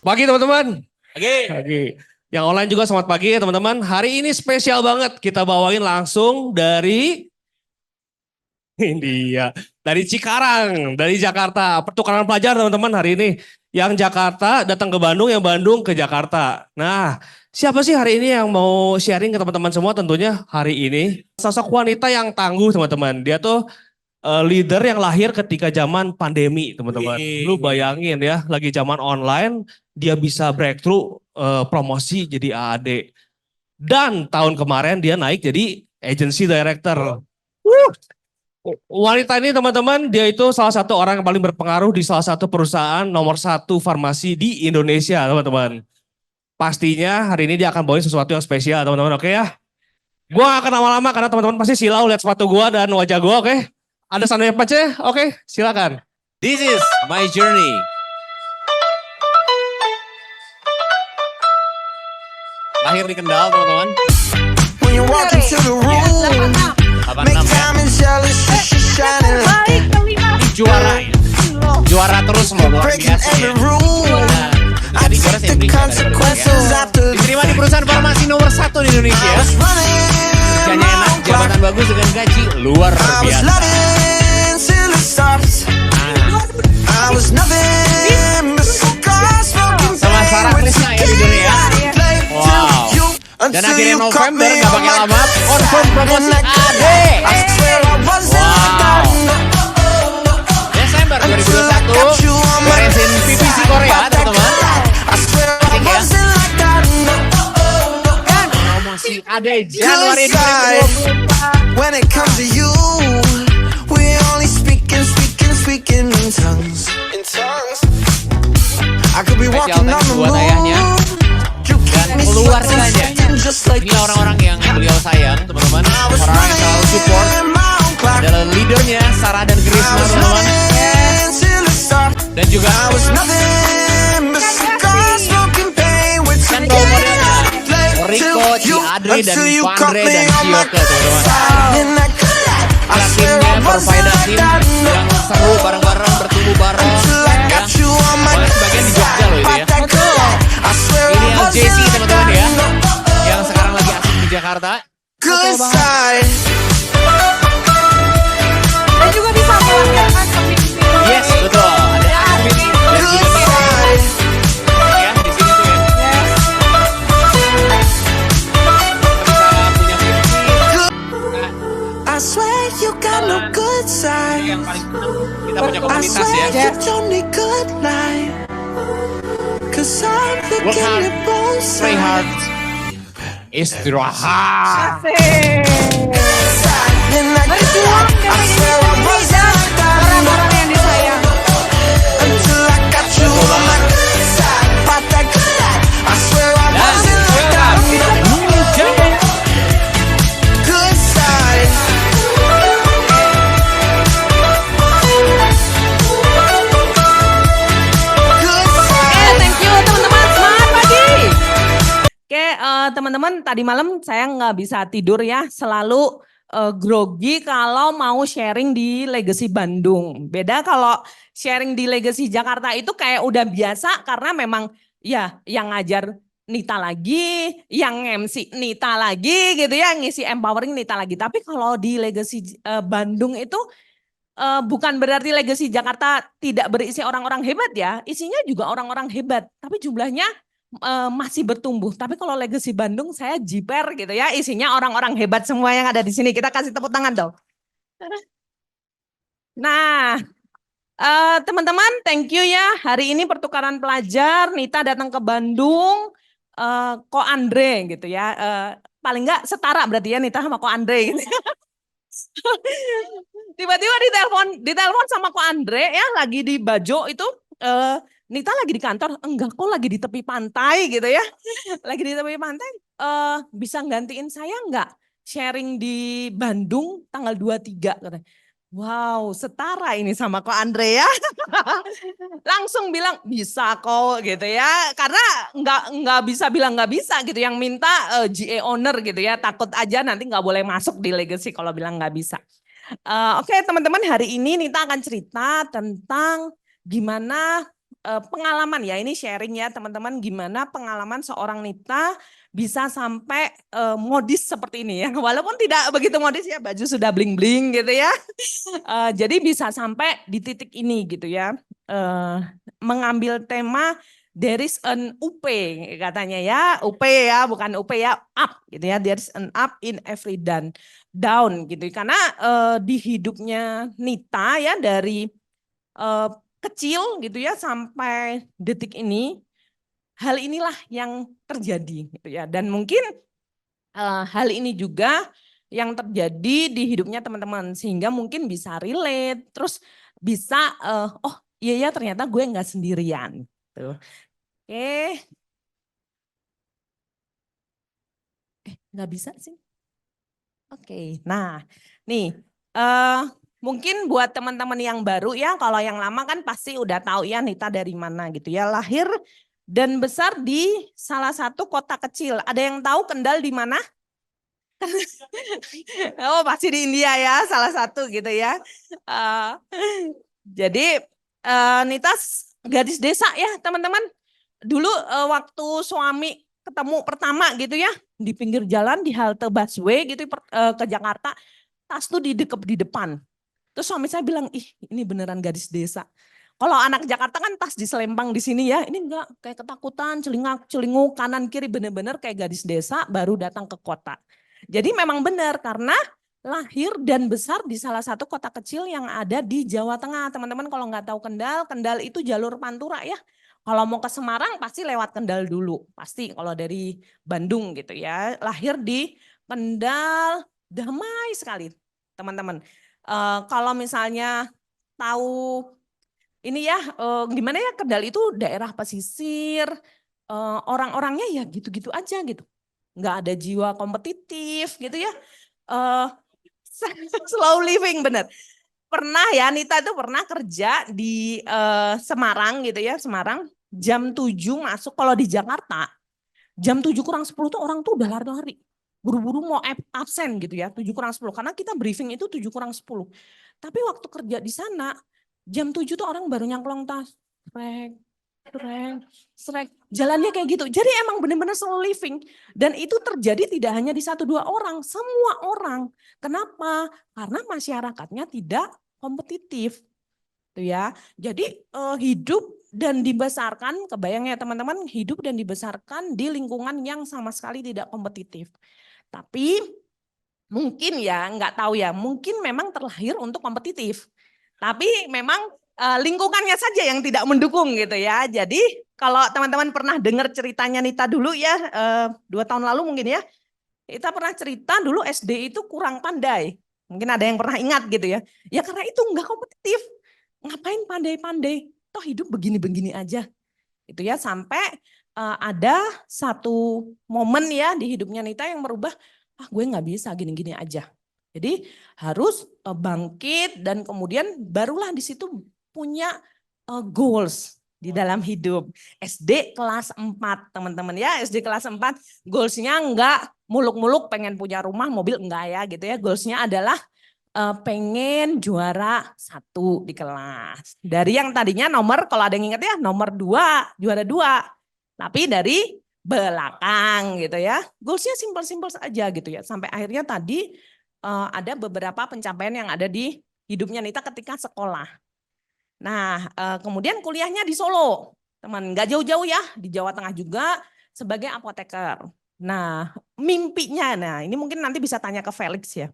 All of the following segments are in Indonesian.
Pagi teman-teman. Oke. Pagi. Yang online juga selamat pagi ya teman-teman. Hari ini spesial banget. Kita bawain langsung dari India. Dari Cikarang, dari Jakarta. Pertukaran pelajar teman-teman hari ini. Yang Jakarta datang ke Bandung, yang Bandung ke Jakarta. Nah, siapa sih hari ini yang mau sharing ke teman-teman semua tentunya hari ini? Sosok wanita yang tangguh teman-teman. Dia tuh leader yang lahir ketika zaman pandemi, teman-teman. Lu bayangin ya, lagi zaman online, dia bisa breakthrough promosi jadi AAD. Dan tahun kemarin dia naik jadi agency director. Wanita ini teman-teman, dia itu salah satu orang yang paling berpengaruh di salah satu perusahaan nomor satu farmasi di Indonesia, teman-teman. Pastinya hari ini dia akan bawain sesuatu yang spesial, teman-teman. Oke ya? Gua gak akan lama-lama karena teman-teman pasti silau lihat sepatu gua dan wajah gua, oke? Ada Sanaya Pace? Oke, silakan. This is my journey. Lahir di Kendal, teman-teman. When you walk into the room, 86 make ya. diamonds jealous, she's shining like Ini juara ya. Juara terus loh, luar breaking biasa ya. every rule. Nah, I jadi juara take the se-Indonesia consequences after diterima di perusahaan farmasi nomor 1 di Indonesia. I was running Kerjanya my enak, own clock. jabatan bagus dengan gaji luar I was biasa. loving till it stopped. I was nothing but some car smoking Sama Sarah pain with Krishna ya di dunia. Wow. Dan until akhirnya you caught November me gak on pakai my lama confirm promosi and AD. I swear I wasn't Wow. like that. Desember 2021 beresin PPC Korea teman-teman. I swear I Asik ya. wasn't like that. Promosi AD Januari Good side. 2020. When it comes to you, we only speaking in tongues. I could be Spesial walking on thanks the buat moon. ayahnya You keep dan me keluarganya. sweating just like Inilah orang-orang yang beliau sayang teman-teman. I was Orang-orang yang selalu support running my own clock. adalah leadernya Sarah dan I Grisma was teman-teman. running till it stopped. Dan juga I was nothing but some car smoking pain with kan some role modelnya Rico, till Ci you Adri, dan until you caught Pandre me dan on my Cioke teman-teman. side. I Adalah swear timnya I wasn't Pervaida like tim that. yang seru bareng-bareng, bertumbuh bareng Till I ya. got you on my Soalnya sebagian di Jogja loh itu ya. I swear Ini I wasn't LJC like teman-teman ya, that. yang sekarang lagi asik di Jakarta. Good side. Dan juga bisa mewakilkan pemimpin. Yes, betul. Ada Armin dan juga Good Mika side. ya di sini tuh ya. Kita punya visi I swear you got no good yang side. paling senang kita punya I komunitas swear ya. you don't need good life. Cause I'm Work looking hard, at both play hard, sides. istirahat. Asik. And I Berjuang I dari swear I wasn't Indonesia. like that. Orang-orang yang disayang. Until I got you on my good side. Pop that good life. I swear I Dan wasn't like sekarang that. kita menjadi Good side. Good side. Thank you teman-teman, semangat pagi. Oke, teman-teman, tadi malam saya nggak bisa tidur ya, selalu grogi kalau mau sharing di Legacy Bandung. Beda kalau sharing di Legacy Jakarta itu kayak udah biasa karena memang ya yang ngajar Nita lagi, yang MC Nita lagi gitu ya, ngisi empowering Nita lagi. Tapi kalau di Legacy Bandung itu bukan berarti Legacy Jakarta tidak berisi orang-orang hebat ya, isinya juga orang-orang hebat, tapi jumlahnya masih bertumbuh. Tapi kalau Legacy Bandung saya jiper gitu ya, isinya orang-orang hebat semua yang ada di sini. Kita kasih tepuk tangan dong. Nah, teman-teman, thank you ya. Hari ini pertukaran pelajar, Nita datang ke Bandung, Ko Andre gitu ya. Paling enggak setara berarti ya Nita sama Ko Andre gitu. Tiba-tiba ditelepon sama Ko Andre ya, lagi di Bajo itu, Nita lagi di kantor, enggak kok lagi di tepi pantai gitu ya. Lagi di tepi pantai, bisa gantiin saya enggak sharing di Bandung tanggal 23 katanya. Wow, setara ini sama Ko Andre ya. Langsung bilang bisa kok gitu ya. Karena nggak bisa bilang nggak bisa gitu. Yang minta GA owner gitu ya. Takut aja nanti nggak boleh masuk di Legacy kalau bilang nggak bisa. Oke teman-teman, hari ini Nita akan cerita tentang gimana pengalaman ya, ini sharing ya teman-teman, gimana pengalaman seorang Nita bisa sampai modis seperti ini ya. Walaupun tidak begitu modis ya, baju sudah bling-bling gitu ya. Jadi bisa sampai di titik ini gitu ya. Mengambil tema there is an UP katanya ya, UP ya, bukan UP ya, up gitu ya. There is an up in every down gitu. Karena di hidupnya Nita ya dari kecil gitu ya sampai detik ini, hal inilah yang terjadi gitu ya. Dan mungkin hal ini juga yang terjadi di hidupnya teman-teman, sehingga mungkin bisa relate, terus bisa oh iya ya ternyata gue nggak sendirian. Tuh. Oke, nggak bisa sih. Oke, nah nih mungkin buat teman-teman yang baru ya, kalau yang lama kan pasti udah tahu ya Nita dari mana gitu ya. Lahir dan besar di salah satu kota kecil. Ada yang tahu Kendal di mana? Oh pasti di India ya, salah satu gitu ya. Jadi Nita gadis desa ya teman-teman. Dulu waktu suami ketemu pertama gitu ya, di pinggir jalan di halte busway gitu ke Jakarta, tas tuh didekep di depan. Terus suami saya bilang, ih ini beneran gadis desa. Kalau anak Jakarta kan tas diselempang di sini ya, ini enggak, kayak ketakutan, celinguk kanan kiri, bener-bener kayak gadis desa baru datang ke kota. Jadi memang benar karena lahir dan besar di salah satu kota kecil yang ada di Jawa Tengah. Teman-teman kalau nggak tahu Kendal, Kendal itu jalur Pantura ya. Kalau mau ke Semarang pasti lewat Kendal dulu, pasti kalau dari Bandung gitu ya. Lahir di Kendal, damai sekali teman-teman. Kalau misalnya tahu ini ya, gimana ya, Kendal itu daerah pesisir, orang-orangnya ya gitu-gitu aja gitu. Nggak ada jiwa kompetitif gitu ya. Slow living bener. Pernah ya, Nita itu pernah kerja di Semarang gitu ya, Semarang. Jam 7 masuk, kalau di Jakarta, jam 7 kurang 10 tuh orang tuh udah lari-lari. Buru-buru mau absen gitu ya, 7 kurang 10. Karena kita briefing itu 7 kurang 10. Tapi waktu kerja di sana, jam 7 tuh orang baru nyangklong tas. Srek. Jalannya kayak gitu. Jadi emang benar-benar slow living. Dan itu terjadi tidak hanya di 1-2 orang, semua orang. Kenapa? Karena masyarakatnya tidak kompetitif. Tuh ya. Jadi hidup dan dibesarkan, kebayang ya teman-teman, hidup dan dibesarkan di lingkungan yang sama sekali tidak kompetitif. Tapi mungkin ya, nggak tahu ya, mungkin memang terlahir untuk kompetitif. Tapi memang lingkungannya saja yang tidak mendukung gitu ya. Jadi kalau teman-teman pernah dengar ceritanya Nita dulu ya, 2 tahun lalu mungkin ya, kita pernah cerita dulu SD itu kurang pandai. Mungkin ada yang pernah ingat gitu ya. Ya karena itu nggak kompetitif. Ngapain pandai-pandai? Toh hidup begini-begini aja. Itu ya, sampai ada satu momen ya di hidupnya Nita yang merubah, gue nggak bisa gini-gini aja. Jadi harus bangkit dan kemudian barulah di situ punya goals di dalam hidup. SD kelas 4 teman-teman ya, SD kelas 4 goalsnya enggak muluk-muluk pengen punya rumah, mobil, enggak ya gitu ya. Goalsnya adalah pengen juara 1 di kelas. Dari yang tadinya nomor, kalau ada yang ingat ya, nomor 2, juara 2. Tapi dari belakang gitu ya. Goalsnya simpel-simpel saja gitu ya. Sampai akhirnya tadi ada beberapa pencapaian yang ada di hidupnya Nita ketika sekolah. Nah, kemudian kuliahnya di Solo, teman, nggak jauh-jauh ya, di Jawa Tengah juga sebagai apoteker. Nah, mimpinya, nah ini mungkin nanti bisa tanya ke Felix ya.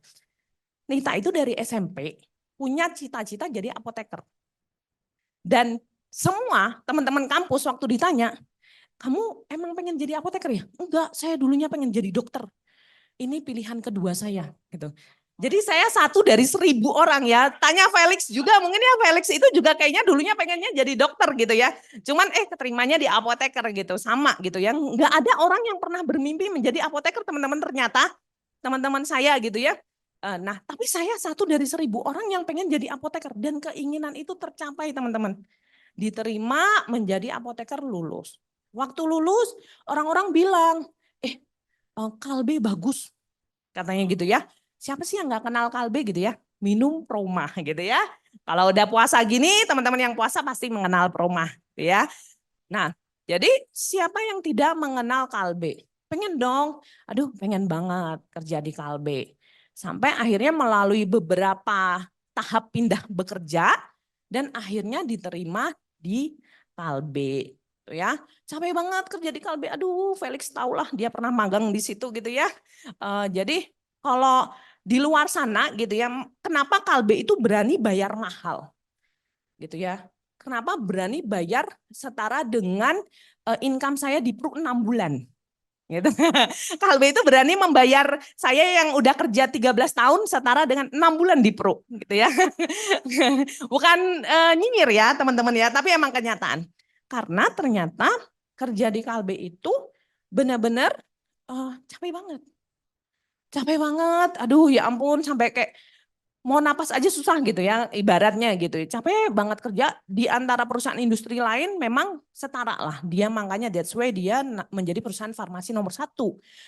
Nita itu dari SMP punya cita-cita jadi apoteker. Dan semua teman-teman kampus waktu ditanya, kamu emang pengen jadi apoteker ya? Enggak, saya dulunya pengen jadi dokter. Ini pilihan kedua saya, gitu. Jadi saya 1 dari 1.000 orang ya. Tanya Felix juga, mungkin ya Felix itu juga kayaknya dulunya pengennya jadi dokter gitu ya. Cuman keterimanya di apoteker gitu, sama gitu ya. Nggak ada orang yang pernah bermimpi menjadi apoteker teman-teman, ternyata teman-teman saya gitu ya. Nah tapi saya 1 dari 1.000 orang yang pengen jadi apoteker. Dan keinginan itu tercapai teman-teman. Diterima menjadi apoteker, lulus. Waktu lulus orang-orang bilang, Kalbe bagus katanya gitu ya. Siapa sih yang nggak kenal Kalbe gitu ya? Minum Proma gitu ya. Kalau udah puasa gini, teman-teman yang puasa pasti mengenal Proma. ya. Nah, jadi siapa yang tidak mengenal Kalbe? Pengen dong, aduh pengen banget kerja di Kalbe. Sampai akhirnya melalui beberapa tahap pindah bekerja dan akhirnya diterima di Kalbe. Tuh ya, capek banget kerja di Kalbe. Aduh, Felix tahulah dia pernah magang di situ gitu ya. Jadi kalau di luar sana gitu ya, kenapa Kalbe itu berani bayar mahal? Gitu ya. Kenapa berani bayar setara dengan income saya di Pru 6 bulan? Gitu. Kalbe itu berani membayar saya yang udah kerja 13 tahun setara dengan 6 bulan di Pru, gitu ya. Bukan nyinyir ya teman-teman ya, tapi emang kenyataan. Karena ternyata kerja di Kalbe itu benar-benar capek banget. Capek banget, aduh ya ampun sampai kayak mau napas aja susah gitu ya ibaratnya gitu. Capek banget kerja di antara perusahaan industri lain memang setara lah. Dia makanya that's why dia menjadi perusahaan farmasi nomor 1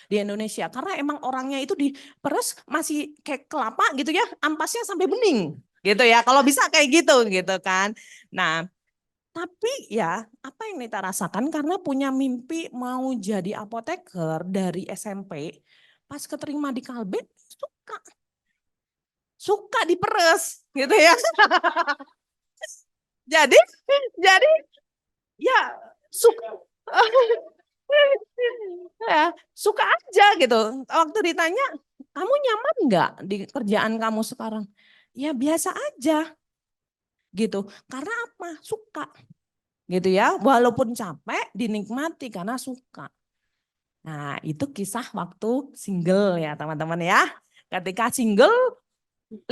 di Indonesia. Karena emang orangnya itu diperes masih kayak kelapa gitu ya, ampasnya sampai bening gitu ya. Kalau bisa kayak gitu kan. Nah, tapi ya apa yang Nita rasakan karena punya mimpi mau jadi apoteker dari SMP, pas keterima di Kalbe suka diperes gitu ya. Jadi jadi ya suka ya, suka aja gitu. Waktu ditanya, kamu nyaman nggak di kerjaan kamu sekarang? Ya biasa aja gitu. Karena apa? Suka gitu ya. Walaupun capek dinikmati karena suka. Nah itu kisah waktu single ya teman-teman ya. Ketika single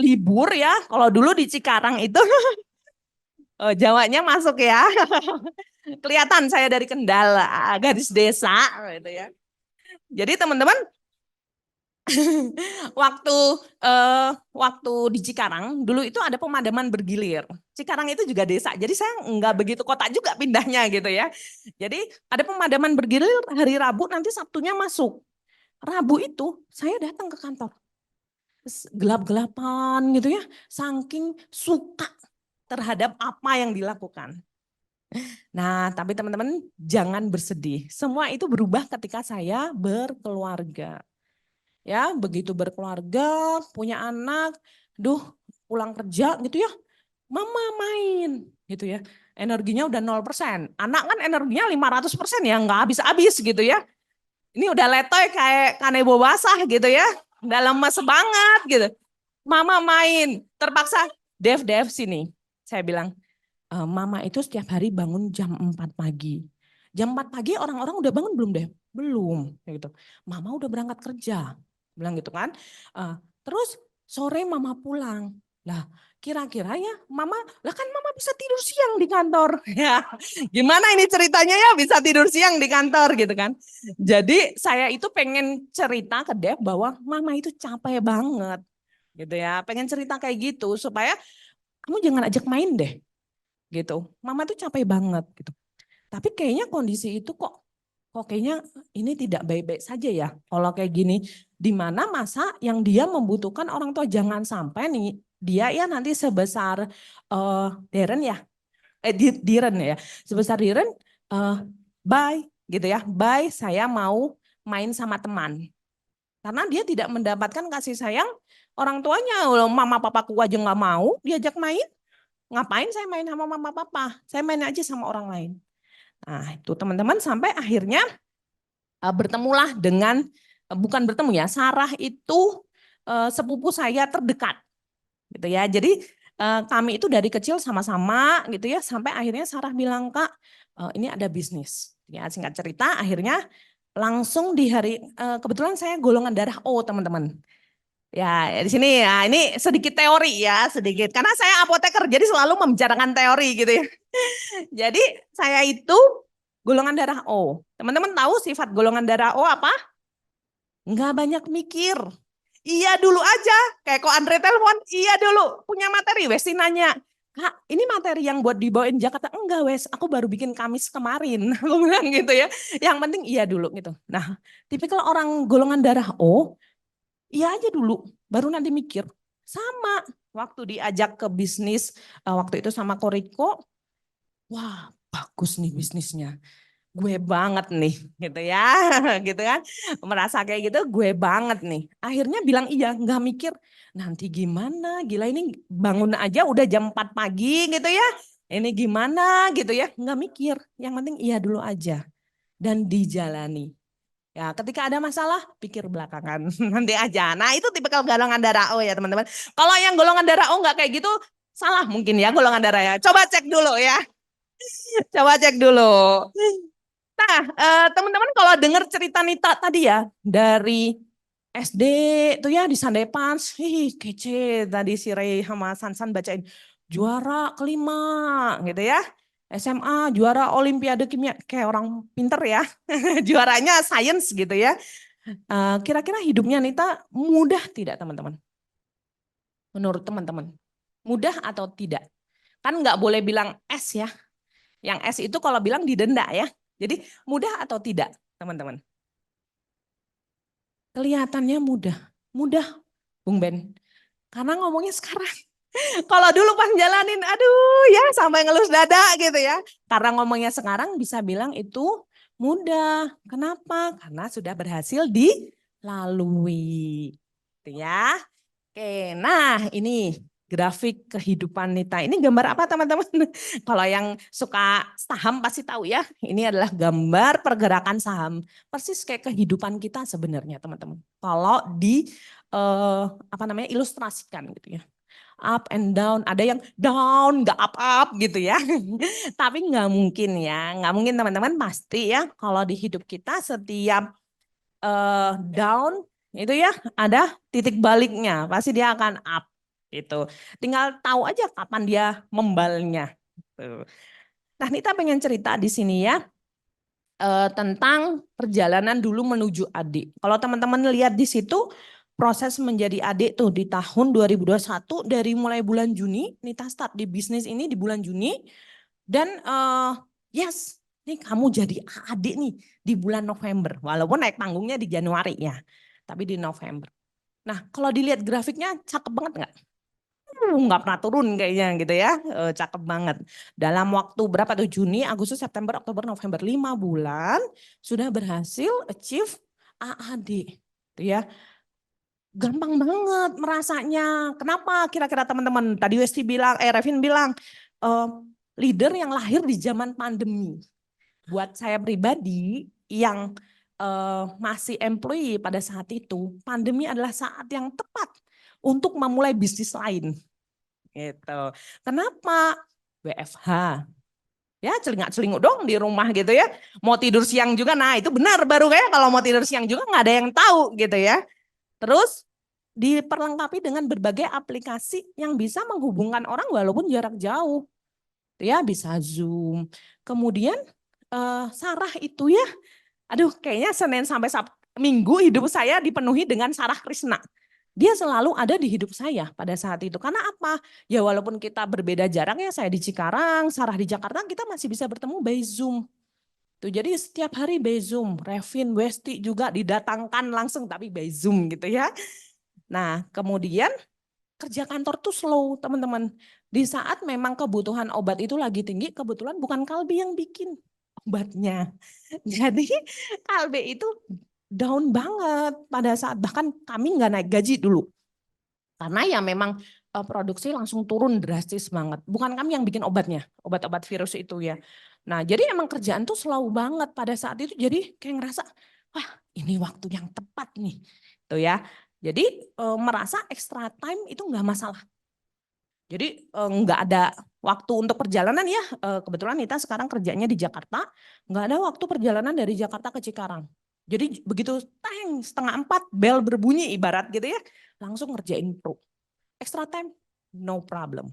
libur ya. Kalau dulu di Cikarang itu Jawanya masuk ya. Kelihatan saya dari Kendal, gadis desa gitu ya. Jadi teman-teman waktu waktu di Cikarang dulu itu ada pemadaman bergilir. Cikarang itu juga desa. Jadi saya nggak begitu kota juga pindahnya gitu ya. Jadi ada pemadaman bergilir hari Rabu nanti Sabtunya masuk. Rabu itu saya datang ke kantor. Gelap-gelapan gitu ya. Saking suka terhadap apa yang dilakukan. Nah, tapi teman-teman jangan bersedih. Semua itu berubah ketika saya berkeluarga. Ya, begitu berkeluarga, punya anak, duh pulang kerja gitu ya, mama main gitu ya. Energinya udah 0%. Anak kan energinya 500% ya, nggak habis-habis gitu ya. Ini udah letoy kayak kanebo basah gitu ya. Udah lemes banget gitu. Mama main, terpaksa, Dev sini. Saya bilang, Mama itu setiap hari bangun jam 4 pagi. Jam 4 pagi orang-orang udah bangun belum deh? Belum. Kayak gitu. Mama udah berangkat kerja. Bilang gitu kan. Terus sore mama pulang. Lah kira-kira ya mama, lah kan mama bisa tidur siang di kantor. Ya, gimana ini ceritanya ya bisa tidur siang di kantor gitu kan. Jadi saya itu pengen cerita ke Dev bahwa mama itu capek banget. Gitu ya. Pengen cerita kayak gitu supaya kamu jangan ajak main deh gitu. Mama tuh capek banget gitu. Tapi kayaknya kondisi itu kok kayaknya ini tidak baik-baik saja ya. Kalau kayak gini, di mana masa yang dia membutuhkan orang tua jangan sampai nih dia ya nanti sebesar Darren ya. Diren ya. Sebesar Diren bye gitu ya. Bye saya mau main sama teman. Karena dia tidak mendapatkan kasih sayang orang tuanya. Mama papaku aja nggak mau diajak main. Ngapain saya main sama mama papa? Saya main aja sama orang lain. Nah itu teman-teman sampai akhirnya bertemulah dengan, bukan bertemu ya, Sarah itu sepupu saya terdekat. Gitu ya. Jadi kami itu dari kecil sama-sama gitu ya. Sampai akhirnya Sarah bilang, Kak ini ada bisnis. Ya, singkat cerita akhirnya langsung di hari, kebetulan saya golongan darah O teman-teman. Ya, di sini ya ini sedikit teori ya, sedikit. Karena saya apoteker jadi selalu membicarakan teori gitu ya. Jadi saya itu golongan darah O. Teman-teman tahu sifat golongan darah O apa? Enggak banyak mikir. Iya dulu aja. Kayak kok Andre telepon, iya dulu. Punya materi, Westi nanya. Kak, ini materi yang buat dibawain Jakarta. Enggak, Wes. Aku baru bikin Kamis kemarin. Aku bilang gitu ya. Yang penting iya dulu gitu. Nah, tipikal orang golongan darah O, iya aja dulu, baru nanti mikir. Sama, waktu diajak ke bisnis, waktu itu sama Koriko, wah bagus nih bisnisnya. Gue banget nih gitu ya. Gitu kan. Merasa kayak gitu gue banget nih. Akhirnya bilang iya, nggak mikir nanti gimana. Gila ini bangun aja udah jam 4 pagi gitu ya. Ini gimana gitu ya. Nggak mikir. Yang penting iya dulu aja. Dan dijalani. Ya, ketika ada masalah, pikir belakangan. Nanti aja. Nah, itu tipikal golongan darah O ya, teman-teman. Kalau yang golongan darah O nggak kayak gitu, salah mungkin ya golongan darah ya. Coba cek dulu ya. Coba cek dulu. Nah, teman-teman kalau dengar cerita Nita tadi ya, dari SD tuh ya di Sandepans, kece tadi si Ray sama Sansan bacain. Juara kelima gitu ya. SMA juara Olimpiade Kimia, kayak orang pinter ya. Juaranya sains gitu ya. Kira-kira hidupnya Nita mudah tidak teman-teman? Menurut teman-teman, mudah atau tidak? Kan nggak boleh bilang S ya. Yang S itu kalau bilang didenda ya. Jadi mudah atau tidak teman-teman? Kelihatannya mudah. Mudah Bung Ben. Karena ngomongnya sekarang. Kalau dulu pas jalanin, aduh ya sampai ngelus dada gitu ya. Karena ngomongnya sekarang bisa bilang itu mudah. Kenapa? Karena sudah berhasil dilalui. Gitu ya. Oke, nah ini grafik kehidupan Nita. Ini gambar apa teman-teman? Kalau yang suka saham pasti tahu ya. Ini adalah gambar pergerakan saham. Persis kayak kehidupan kita sebenarnya teman-teman. Kalau di ilustrasikan gitu ya. Up and down, ada yang down, nggak up gitu ya. Tapi nggak mungkin ya, nggak mungkin teman-teman pasti ya. Kalau di hidup kita setiap down itu ya ada titik baliknya, pasti dia akan up gitu. Tinggal tahu aja kapan dia membalnya. Tuh. Nah, Nita pengen cerita di sini ya tentang perjalanan dulu menuju adik. Kalau teman-teman lihat di situ proses menjadi adik tuh di tahun 2021 dari mulai bulan Juni, Nita start di bisnis ini di bulan Juni dan yes, nih kamu jadi adik nih di bulan November. Walaupun naik panggungnya di Januari ya, tapi di November. Nah, kalau dilihat grafiknya cakep banget nggak? Nggak pernah turun kayaknya gitu ya, cakep banget. Dalam waktu berapa tuh Juni, Agustus, September, Oktober, November 5 bulan sudah berhasil achieve AAD, gitu ya. Gampang banget merasanya. Kenapa kira-kira teman-teman? Tadi Westi bilang, Revin bilang, leader yang lahir di zaman pandemi. Buat saya pribadi yang masih employee pada saat itu, pandemi adalah saat yang tepat untuk memulai bisnis lain. Gitu. Kenapa? WFH. Ya celingak-celinguk dong di rumah gitu ya. Mau tidur siang juga, nah itu benar baru kayak kalau mau tidur siang juga nggak ada yang tahu gitu ya. Terus diperlengkapi dengan berbagai aplikasi yang bisa menghubungkan orang walaupun jarak jauh. Ya bisa Zoom. Kemudian Sarah itu ya, aduh kayaknya Senin sampai Minggu hidup saya dipenuhi dengan Sarah Krisna. Dia selalu ada di hidup saya pada saat itu. Karena apa? Ya walaupun kita berbeda jarak ya, saya di Cikarang, Sarah di Jakarta, kita masih bisa bertemu by Zoom. Tuh, jadi setiap hari by Zoom, Revin, Westi juga didatangkan langsung tapi by Zoom gitu ya. Nah kemudian kerja kantor tuh slow teman-teman. Di saat memang kebutuhan obat itu lagi tinggi, kebetulan bukan Kalbe yang bikin obatnya. Jadi Kalbe itu down banget pada saat bahkan kami nggak naik gaji dulu. Karena ya memang produksi langsung turun drastis banget. Bukan kami yang bikin obatnya, obat-obat virus itu ya. Nah jadi emang kerjaan tuh slow banget pada saat itu. Jadi kayak ngerasa, wah ini waktu yang tepat nih. Tuh ya. Jadi merasa extra time itu nggak masalah. Jadi nggak ada waktu untuk perjalanan ya. Kebetulan Nita sekarang kerjanya di Jakarta. Nggak ada waktu perjalanan dari Jakarta ke Cikarang. Jadi begitu teng 3:30 bel berbunyi ibarat gitu ya. Langsung ngerjain pro. Extra time no problem.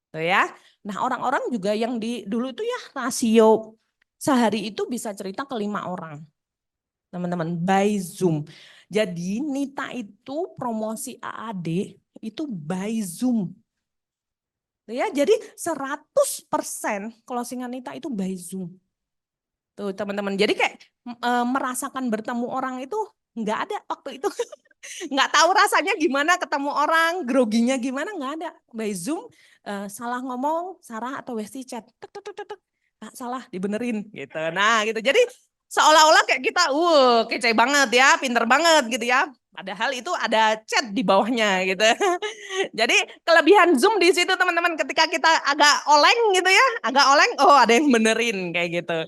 Tuh ya. Nah orang-orang juga yang di dulu itu ya rasio sehari itu bisa cerita ke 5 orang. Teman-teman by Zoom. Jadi Nita itu promosi AAD itu by Zoom. Ya, jadi 100% closingan Nita itu by Zoom. Tuh teman-teman, jadi kayak merasakan bertemu orang itu nggak ada waktu itu. Nggak tahu rasanya gimana ketemu orang, groginya gimana, nggak ada. By Zoom, salah ngomong, Sarah atau Westi chat. Tek, tek, tek, tek. Kak salah dibenerin gitu. Nah gitu. Jadi seolah-olah kayak kita, kece banget ya, pinter banget gitu ya. Padahal itu ada chat di bawahnya gitu. Jadi kelebihan Zoom di situ teman-teman ketika kita agak oleng gitu ya, agak oleng, oh ada yang benerin kayak gitu.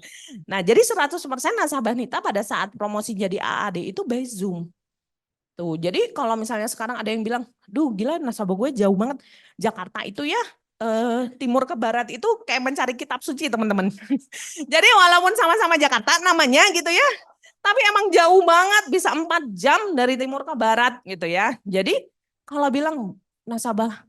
Nah jadi 100% nasabah Nita pada saat promosi jadi AAD itu by Zoom. Tuh, jadi kalau misalnya sekarang ada yang bilang, duh gila nasabah gue jauh banget. Jakarta itu ya, timur ke barat itu kayak mencari kitab suci teman-teman. Jadi walaupun sama-sama Jakarta namanya gitu ya, tapi emang jauh banget, bisa 4 jam dari timur ke barat gitu ya. Jadi kalau bilang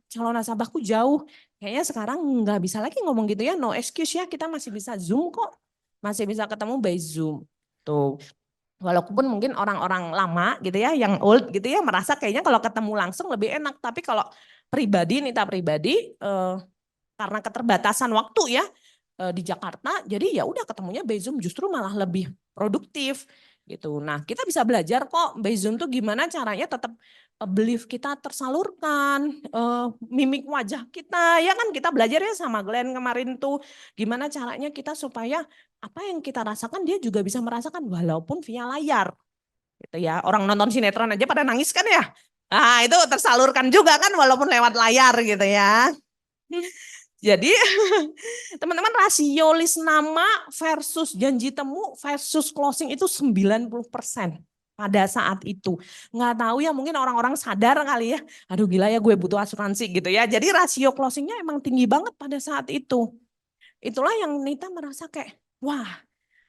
calon nasabahku jauh, kayaknya sekarang nggak bisa lagi ngomong gitu ya, no excuse ya, kita masih bisa Zoom kok. Masih bisa ketemu by Zoom. Tuh. Walaupun mungkin orang-orang lama gitu ya, yang old gitu ya, merasa kayaknya kalau ketemu langsung lebih enak. Tapi kalau Nita pribadi, karena keterbatasan waktu ya di Jakarta, jadi ya udah ketemunya by Zoom justru malah lebih produktif gitu. Nah kita bisa belajar kok by Zoom tuh gimana caranya tetap belief kita tersalurkan, mimik wajah kita, ya kan kita belajar ya sama Glenn kemarin tuh, gimana caranya kita supaya apa yang kita rasakan dia juga bisa merasakan walaupun via layar. Gitu ya. Orang nonton sinetron aja pada nangis kan ya. Nah, itu tersalurkan juga kan walaupun lewat layar gitu ya. Jadi teman-teman rasio list nama versus janji temu versus closing itu 90% pada saat itu. Nggak tahu ya mungkin orang-orang sadar kali ya. Aduh gila ya gue butuh asuransi gitu ya. Jadi rasio closingnya emang tinggi banget pada saat itu. Itulah yang Nita merasa kayak, wah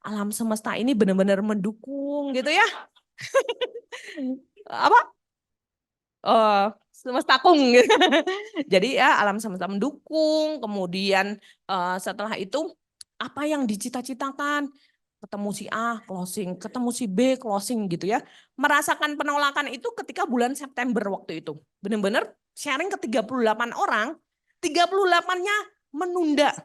alam semesta ini benar-benar mendukung gitu ya. Apa? Semesta kung gitu. Jadi ya alam semesta mendukung, kemudian setelah itu apa yang dicita-citakan, ketemu si A closing, ketemu si B closing gitu ya. Merasakan penolakan itu ketika bulan September waktu itu. Benar-benar sharing ke 38 orang, 38-nya menunda.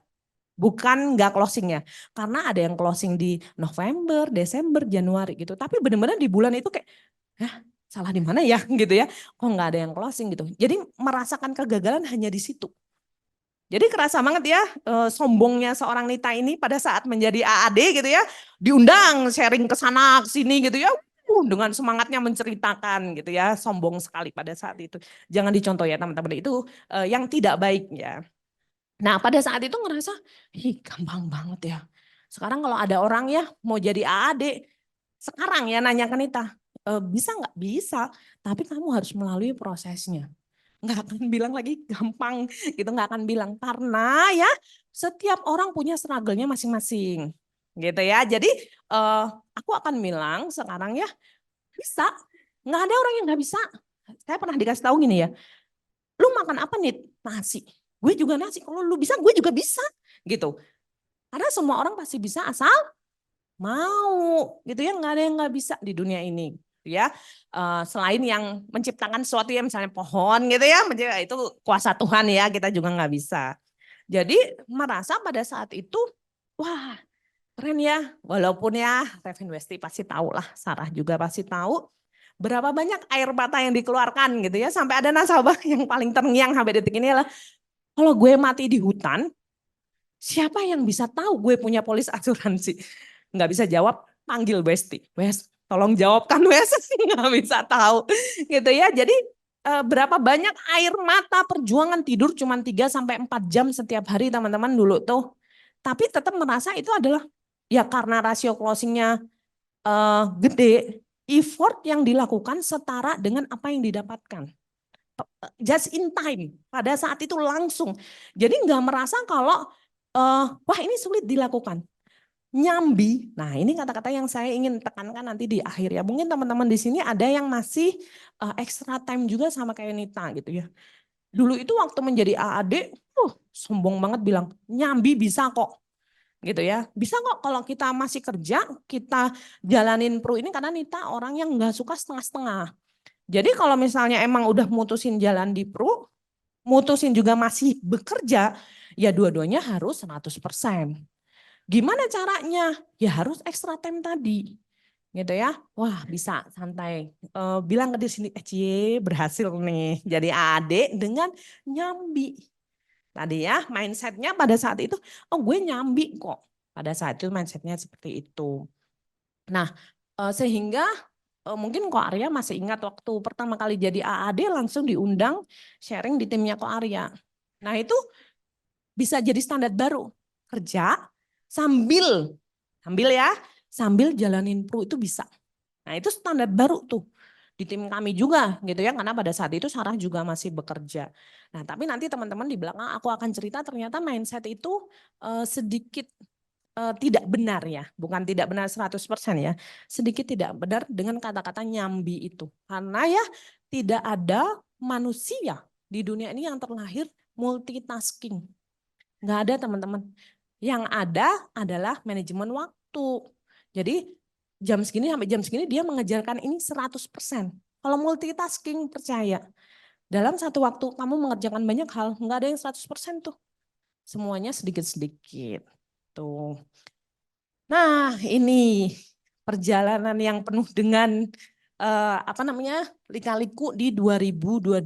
Bukan nggak closingnya, karena ada yang closing di November, Desember, Januari gitu. Tapi benar-benar di bulan itu kayak, salah di mana ya gitu ya, kok nggak ada yang closing gitu. Jadi merasakan kegagalan hanya di situ. Jadi kerasa banget ya sombongnya seorang Nita ini pada saat menjadi AAD gitu ya, diundang sharing ke sana ke sini gitu ya, dengan semangatnya menceritakan gitu ya, sombong sekali pada saat itu. Jangan dicontoh ya teman-teman, itu yang tidak baik ya. Nah pada saat itu ngerasa, gampang banget ya. Sekarang kalau ada orang ya mau jadi AAD, sekarang ya nanya ke Nita, bisa nggak? Bisa, tapi kamu harus melalui prosesnya. Nggak akan bilang lagi gampang gitu, nggak akan bilang. Karena ya setiap orang punya struggle-nya masing-masing gitu ya. Jadi aku akan bilang sekarang ya bisa. Nggak ada orang yang nggak bisa. Saya pernah dikasih tahu gini ya, lu makan apa nih? Nasi. Gue juga nasi, kalau lu bisa gue juga bisa gitu. Karena semua orang pasti bisa asal mau gitu ya, nggak ada yang nggak bisa di dunia ini ya. Selain yang menciptakan sesuatu ya misalnya pohon gitu ya, itu kuasa Tuhan ya, kita juga nggak bisa. Jadi merasa pada saat itu, wah keren ya, walaupun ya Revin Westi pasti tahu lah, Sarah juga pasti tahu berapa banyak air mata yang dikeluarkan gitu ya, sampai ada nasabah yang paling terngiang sampai detik ini lah, kalau gue mati di hutan, siapa yang bisa tahu gue punya polis asuransi? Nggak bisa jawab, panggil Westi. Wes, tolong jawabkan Wes, nggak bisa tahu. Gitu ya, jadi berapa banyak air mata perjuangan tidur cuma 3-4 jam setiap hari teman-teman dulu tuh. Tapi tetap merasa itu adalah, ya karena rasio closingnya gede, effort yang dilakukan setara dengan apa yang didapatkan. Just in time, pada saat itu langsung. Jadi nggak merasa kalau wah ini sulit dilakukan. Nyambi, nah ini kata-kata yang saya ingin tekankan nanti di akhir ya. Mungkin teman-teman di sini ada yang masih extra time juga sama kayak Nita gitu ya. Dulu itu waktu menjadi AAD, sombong banget bilang nyambi bisa kok. Gitu ya, bisa kok kalau kita masih kerja, kita jalanin pro ini, karena Nita orang yang nggak suka setengah-setengah. Jadi kalau misalnya emang udah mutusin jalan di pro, mutusin juga masih bekerja, ya dua-duanya harus 100%. Gimana caranya? Ya harus extra time tadi. Gitu ya. Wah, bisa santai. Bilang ke diri sendiri, berhasil nih jadi adik dengan nyambi. Tadi ya, mindsetnya pada saat itu, oh gue nyambi kok. Pada saat itu mindsetnya seperti itu. Nah, sehingga mungkin Ko Arya masih ingat waktu pertama kali jadi AAD langsung diundang sharing di timnya Ko Arya. Nah itu bisa jadi standar baru. Kerja sambil jalanin pro itu bisa. Nah itu standar baru tuh di tim kami juga gitu ya, karena pada saat itu Sarah juga masih bekerja. Nah tapi nanti teman-teman di belakang aku akan cerita ternyata mindset itu sedikit tidak benar ya, bukan tidak benar 100% ya, sedikit tidak benar dengan kata-kata nyambi itu. Karena ya tidak ada manusia di dunia ini yang terlahir multitasking. Nggak ada teman-teman. Yang ada adalah manajemen waktu. Jadi jam segini sampai jam segini dia mengejarkan ini 100%. Kalau multitasking percaya, dalam satu waktu kamu mengerjakan banyak hal, nggak ada yang 100% tuh. Semuanya sedikit-sedikit. Tuh. Nah, ini perjalanan yang penuh dengan lika-liku di 2022.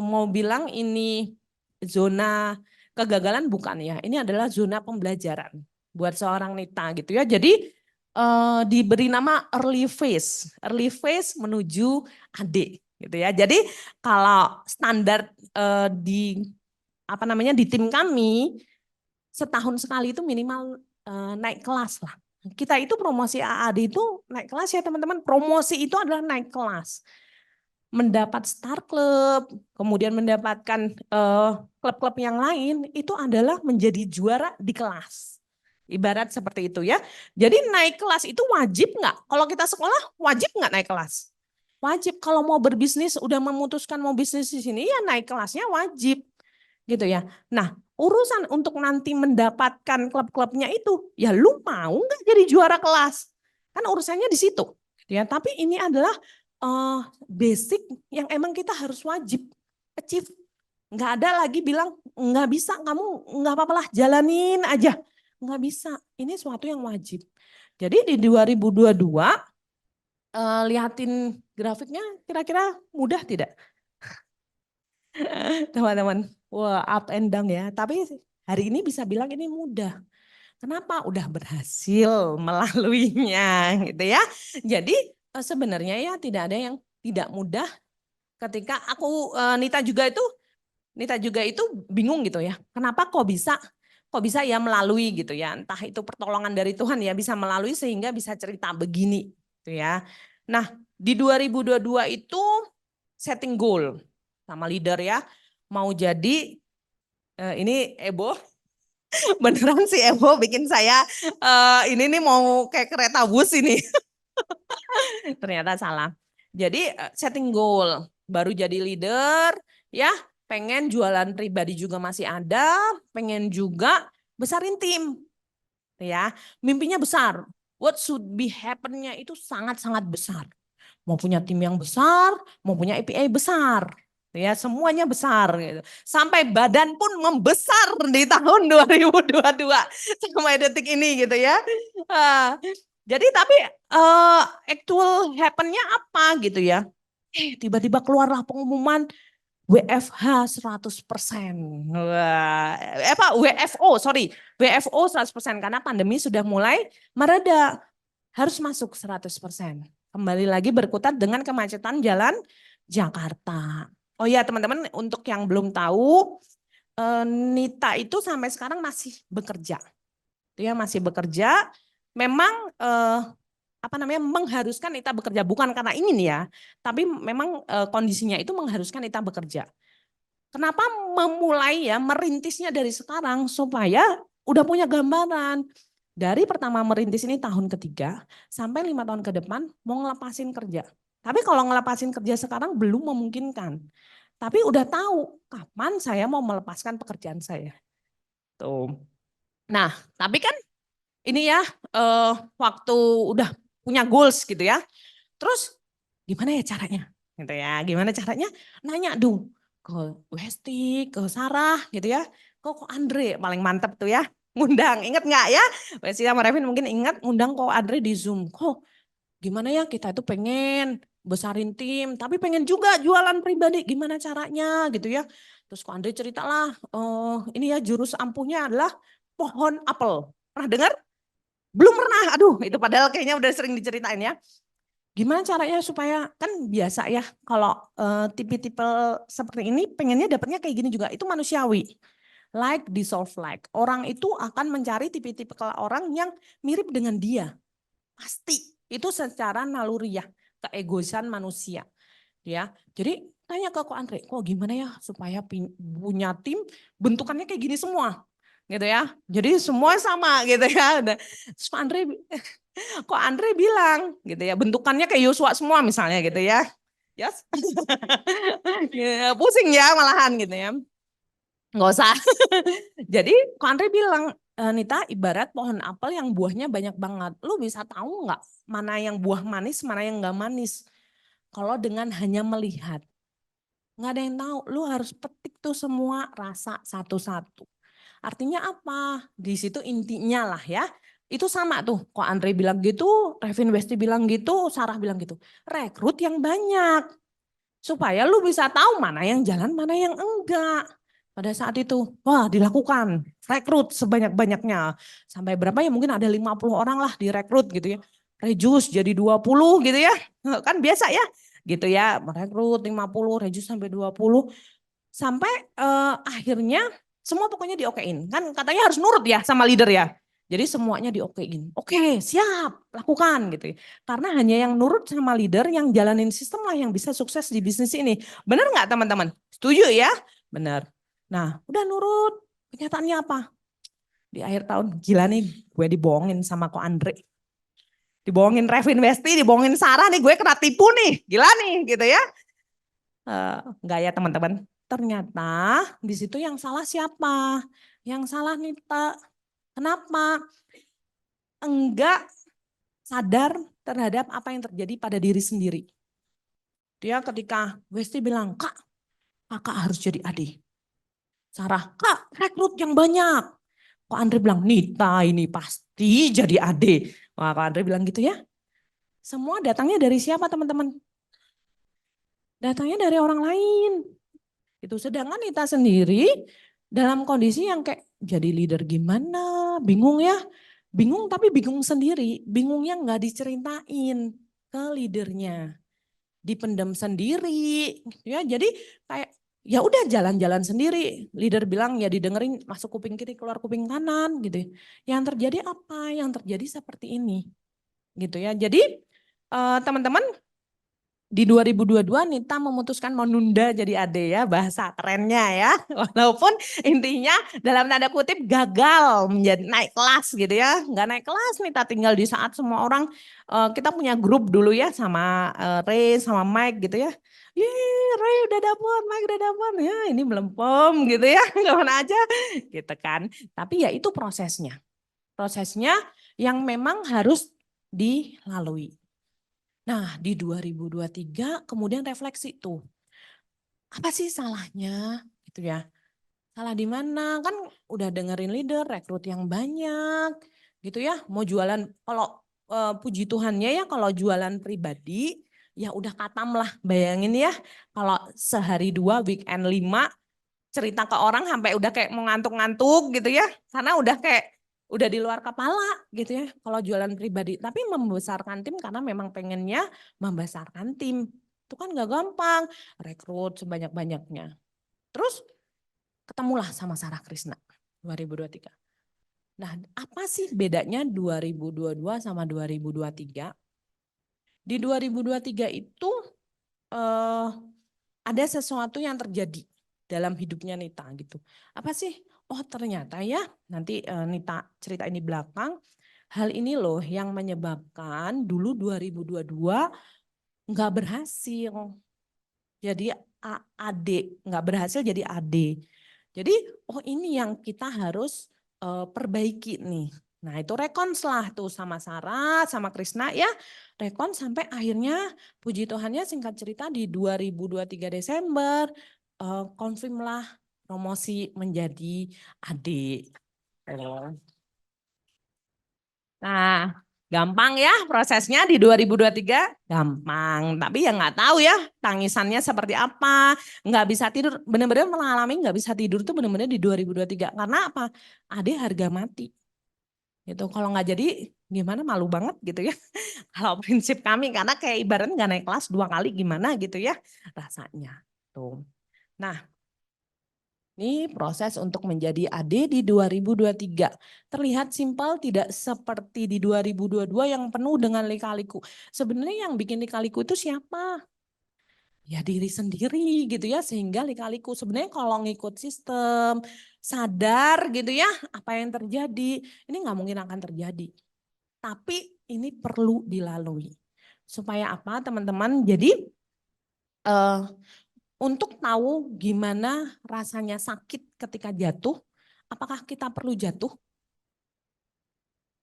Mau bilang ini zona kegagalan bukan ya. Ini adalah zona pembelajaran buat seorang Nita gitu ya. Jadi diberi nama early phase menuju adik gitu ya. Jadi kalau standar di di tim kami setahun sekali itu minimal naik kelas lah. Kita itu promosi AAD itu naik kelas ya teman-teman. Promosi itu adalah naik kelas. Mendapat Star Club, kemudian mendapatkan klub-klub yang lain, itu adalah menjadi juara di kelas. Ibarat seperti itu ya. Jadi naik kelas itu wajib nggak? Kalau kita sekolah wajib nggak naik kelas? Wajib. Kalau mau berbisnis, udah memutuskan mau bisnis di sini, ya naik kelasnya wajib. Gitu ya. Nah, urusan untuk nanti mendapatkan klub-klubnya itu, ya lu mau nggak jadi juara kelas? Kan urusannya di situ. Ya, tapi ini adalah basic yang emang kita harus wajib achieve. Nggak ada lagi bilang nggak bisa, kamu nggak apa-apa lah jalanin aja. Nggak bisa, ini sesuatu yang wajib. Jadi di 2022 lihatin grafiknya kira-kira mudah tidak? Teman-teman, wah up and down ya. Tapi hari ini bisa bilang ini mudah. Kenapa? Udah berhasil melaluinya gitu ya. Jadi sebenarnya ya tidak ada yang tidak mudah ketika Nita juga itu bingung gitu ya. Kenapa kok bisa ya melalui gitu ya. Entah itu pertolongan dari Tuhan ya bisa melalui sehingga bisa cerita begini gitu ya. Nah, di 2022 itu setting goal sama leader ya. Mau jadi ini Ebo beneran sih Ebo bikin saya ini nih mau kayak kereta bus ini. Ternyata salah. Jadi setting goal, baru jadi leader, ya pengen jualan pribadi juga masih ada, pengen juga besarin tim, ya mimpinya besar. What should be happen-nya itu sangat-sangat besar. Mau punya tim yang besar, mau punya API besar, ya semuanya besar. Gitu. Sampai badan pun membesar di tahun 2022 sampai detik ini gitu ya. Jadi tapi actual happen-nya apa gitu ya. Tiba-tiba keluarlah pengumuman WFH 100%. Wah, WFO 100% karena pandemi sudah mulai mereda. Harus masuk 100%. Kembali lagi berkutat dengan kemacetan jalan Jakarta. Oh ya teman-teman, untuk yang belum tahu, Nita itu sampai sekarang masih bekerja. Dia masih bekerja. Memang mengharuskan Nita bekerja bukan karena ingin ya, tapi memang kondisinya itu mengharuskan Nita bekerja. Kenapa memulai ya merintisnya dari sekarang supaya udah punya gambaran. Dari pertama merintis ini tahun ketiga sampai 5 tahun ke depan mau ngelepasin kerja. Tapi kalau ngelepasin kerja sekarang belum memungkinkan. Tapi udah tahu kapan saya mau melepaskan pekerjaan saya. Tuh. Nah, tapi kan ini ya waktu udah punya goals gitu ya. Terus gimana ya caranya? Gitu ya. Gimana caranya? Nanya dong ke Westi, ke Sarah gitu ya. Kok Andre paling mantep tuh ya. Ngundang, inget nggak ya? Westi sama Revin mungkin ingat ngundang kok Andre di Zoom. Kok gimana ya kita itu pengen besarin tim, tapi pengen juga jualan pribadi. Gimana caranya gitu ya. Terus kok Andre ceritalah, ini ya jurus ampuhnya adalah pohon apel. Pernah dengar? Belum pernah. Aduh, itu padahal kayaknya udah sering diceritain ya. Gimana caranya supaya, kan biasa ya kalau tipe-tipe seperti ini pengennya dapatnya kayak gini juga. Itu manusiawi. Like dissolve like. Orang itu akan mencari tipe-tipe orang yang mirip dengan dia. Pasti. Itu secara naluriah, keegoisan manusia. Ya. Jadi tanya ke Ko Andre, kok gimana ya supaya punya tim bentukannya kayak gini semua. Gitu ya. Jadi semua sama gitu ya. Terus Ko Andre bilang gitu ya, bentukannya kayak Yosua semua misalnya gitu ya. Yes. Ya, pusing ya malahan gitu ya. Nggak usah. Jadi Ko Andre bilang, Nita ibarat pohon apel yang buahnya banyak banget. Lu bisa tahu nggak mana yang buah manis, mana yang nggak manis? Kalau dengan hanya melihat. Nggak ada yang tahu, lu harus petik tuh semua rasa satu-satu. Artinya apa? Di situ intinya lah ya. Itu sama tuh, kok Andre bilang gitu, Revin Westi bilang gitu, Sarah bilang gitu. Rekrut yang banyak. Supaya lu bisa tahu mana yang jalan, mana yang enggak. Pada saat itu, wah dilakukan. Rekrut sebanyak-banyaknya. Sampai berapa ya, mungkin ada 50 orang lah direkrut gitu ya. Rejus jadi 20 gitu ya. Kan biasa ya. Gitu ya, merekrut 50, rejus sampai 20. Sampai akhirnya semua pokoknya diokein. Kan katanya harus nurut ya sama leader ya. Jadi semuanya diokein. Oke, siap, lakukan gitu ya. Karena hanya yang nurut sama leader yang jalanin sistem lah yang bisa sukses di bisnis ini. Benar nggak teman-teman? Setuju ya? Benar. Nah, udah nurut. Kenyataannya apa? Di akhir tahun, gila nih gue dibohongin sama Ko Andre. Dibohongin Revin Westi, dibohongin Sarah nih, gue kena tipu nih. Gila nih gitu ya. Enggak ya teman-teman. Ternyata di situ yang salah siapa? Yang salah Nita. Kenapa? Enggak sadar terhadap apa yang terjadi pada diri sendiri. Dia ketika Westi bilang, kakak harus jadi adik. Sarah, kak rekrut yang banyak. Kok Andre bilang, Nita ini pasti jadi adik. Wah, Kak Andre bilang gitu ya. Semua datangnya dari siapa teman-teman? Datangnya dari orang lain. Itu sedangkan Nita sendiri dalam kondisi yang kayak jadi leader gimana, bingung ya. Bingung tapi bingung sendiri, bingungnya nggak diceritain ke leadernya. Dipendam sendiri ya. Jadi kayak ya udah jalan-jalan sendiri. Leader bilang ya didengerin masuk kuping kiri keluar kuping kanan gitu. Yang terjadi apa? Yang terjadi seperti ini. Gitu ya. Jadi teman-teman di 2022 Nita memutuskan menunda jadi AD ya, bahasa kerennya ya. Walaupun intinya dalam tanda kutip gagal menjadi naik kelas gitu ya. Nggak naik kelas Nita tinggal di saat semua orang, kita punya grup dulu ya sama Ray sama Mike gitu ya. Yeay Ray udah dapet, Mike udah dapet. Ya ini melempem gitu ya, kemana aja gitu kan. Tapi ya itu prosesnya. Prosesnya yang memang harus dilalui. Nah, di 2023 kemudian refleksi tuh. Apa sih salahnya? Gitu ya. Salah di mana? Kan udah dengerin leader, rekrut yang banyak. Gitu ya. Mau jualan, kalau puji Tuhannya ya kalau jualan pribadi, ya udah katam lah. Bayangin ya, kalau sehari 2, weekend 5, cerita ke orang sampai udah kayak mau ngantuk-ngantuk gitu ya. Karena udah kayak udah di luar kepala gitu ya kalau jualan pribadi. Tapi membesarkan tim karena memang pengennya membesarkan tim. Itu kan gak gampang, rekrut sebanyak-banyaknya. Terus ketemulah sama Sarah Krisna 2023. Nah apa sih bedanya 2022 sama 2023? Di 2023 itu ada sesuatu yang terjadi dalam hidupnya Nita gitu. Apa sih? Oh ternyata ya, nanti Nita cerita ini belakang, hal ini loh yang menyebabkan dulu 2022 nggak berhasil. Jadi AD, nggak berhasil jadi AD. Jadi oh ini yang kita harus perbaiki nih. Nah itu rekons lah tuh sama Sarah, sama Krisna ya. Rekons sampai akhirnya puji Tuhannya singkat cerita di 2023 Desember, confirm lah promosi menjadi adik. Nah, gampang ya prosesnya di 2023, gampang. Tapi ya nggak tahu ya tangisannya seperti apa. Nggak bisa tidur, benar-benar mengalami nggak bisa tidur tuh benar-benar di 2023. Karena apa? Adik harga mati. Itu kalau nggak jadi gimana, malu banget gitu ya. Kalau prinsip kami, karena kayak ibaratnya nggak naik kelas 2 kali gimana gitu ya rasanya. Tuh. Nah, ini proses untuk menjadi AD di 2023. Terlihat simpel, tidak seperti di 2022 yang penuh dengan lika-liku. Sebenarnya yang bikin lika-liku itu siapa? Ya diri sendiri gitu ya, sehingga lika-liku. Sebenarnya kalau ngikut sistem, sadar gitu ya apa yang terjadi, ini nggak mungkin akan terjadi. Tapi ini perlu dilalui. Supaya apa teman-teman? Jadi eh, untuk tahu gimana rasanya sakit ketika jatuh, apakah kita perlu jatuh?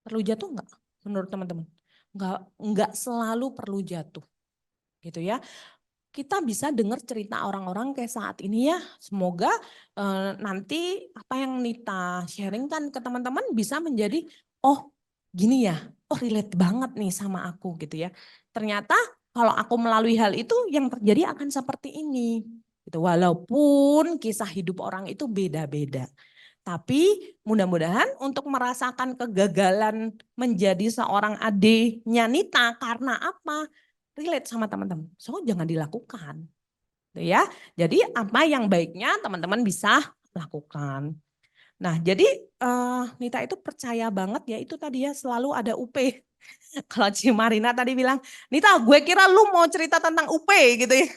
Perlu jatuh enggak menurut teman-teman? Enggak selalu perlu jatuh. Gitu ya. Kita bisa dengar cerita orang-orang kayak saat ini ya. Semoga nanti apa yang Nita sharingkan ke teman-teman bisa menjadi, oh gini ya, oh relate banget nih sama aku gitu ya. Ternyata kalau aku melalui hal itu yang terjadi akan seperti ini. Gitu. Walaupun kisah hidup orang itu beda-beda. Tapi mudah-mudahan untuk merasakan kegagalan menjadi seorang adiknya Nita karena apa? Relate sama teman-teman. So jangan dilakukan. Gitu ya. Jadi apa yang baiknya teman-teman bisa lakukan. Nah jadi Nita itu percaya banget ya itu tadi ya selalu ada UP. Kalau Cimarina tadi bilang, Nita gue kira lu mau cerita tentang UP gitu ya.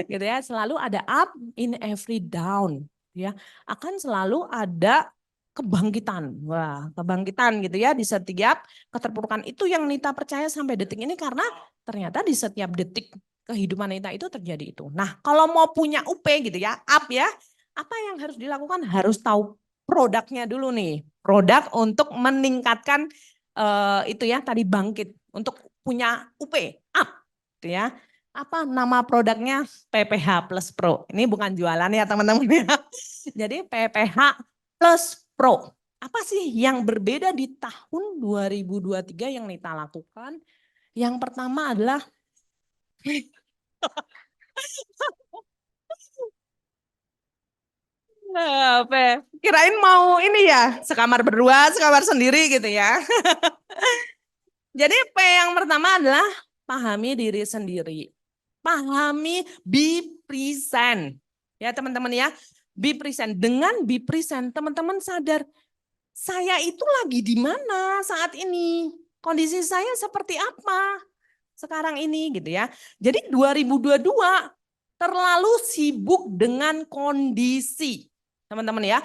Gitu ya, selalu ada up in every down. Ya, akan selalu ada kebangkitan. Wah, kebangkitan gitu ya di setiap keterpurukan itu yang Nita percaya sampai detik ini karena ternyata di setiap detik kehidupan Nita itu terjadi itu. Nah, kalau mau punya UP gitu ya, up ya, apa yang harus dilakukan? Harus tahu produknya dulu nih. Produk untuk meningkatkan itu ya tadi bangkit untuk punya UP, up gitu ya. Apa nama produknya? PPH Plus Pro. Ini bukan jualan ya teman-teman ya. Jadi PPH Plus Pro. Apa sih yang berbeda di tahun 2023 yang Nita lakukan? Yang pertama adalah apa? Kirain mau ini ya, sekamar berdua, sekamar sendiri gitu ya. Jadi P yang pertama adalah pahami diri sendiri. Pahami, be present. Ya teman-teman ya, be present. Dengan be present, teman-teman sadar, saya itu lagi di mana saat ini? Kondisi saya seperti apa sekarang ini gitu ya. Jadi 2022 terlalu sibuk dengan kondisi. Teman-teman ya,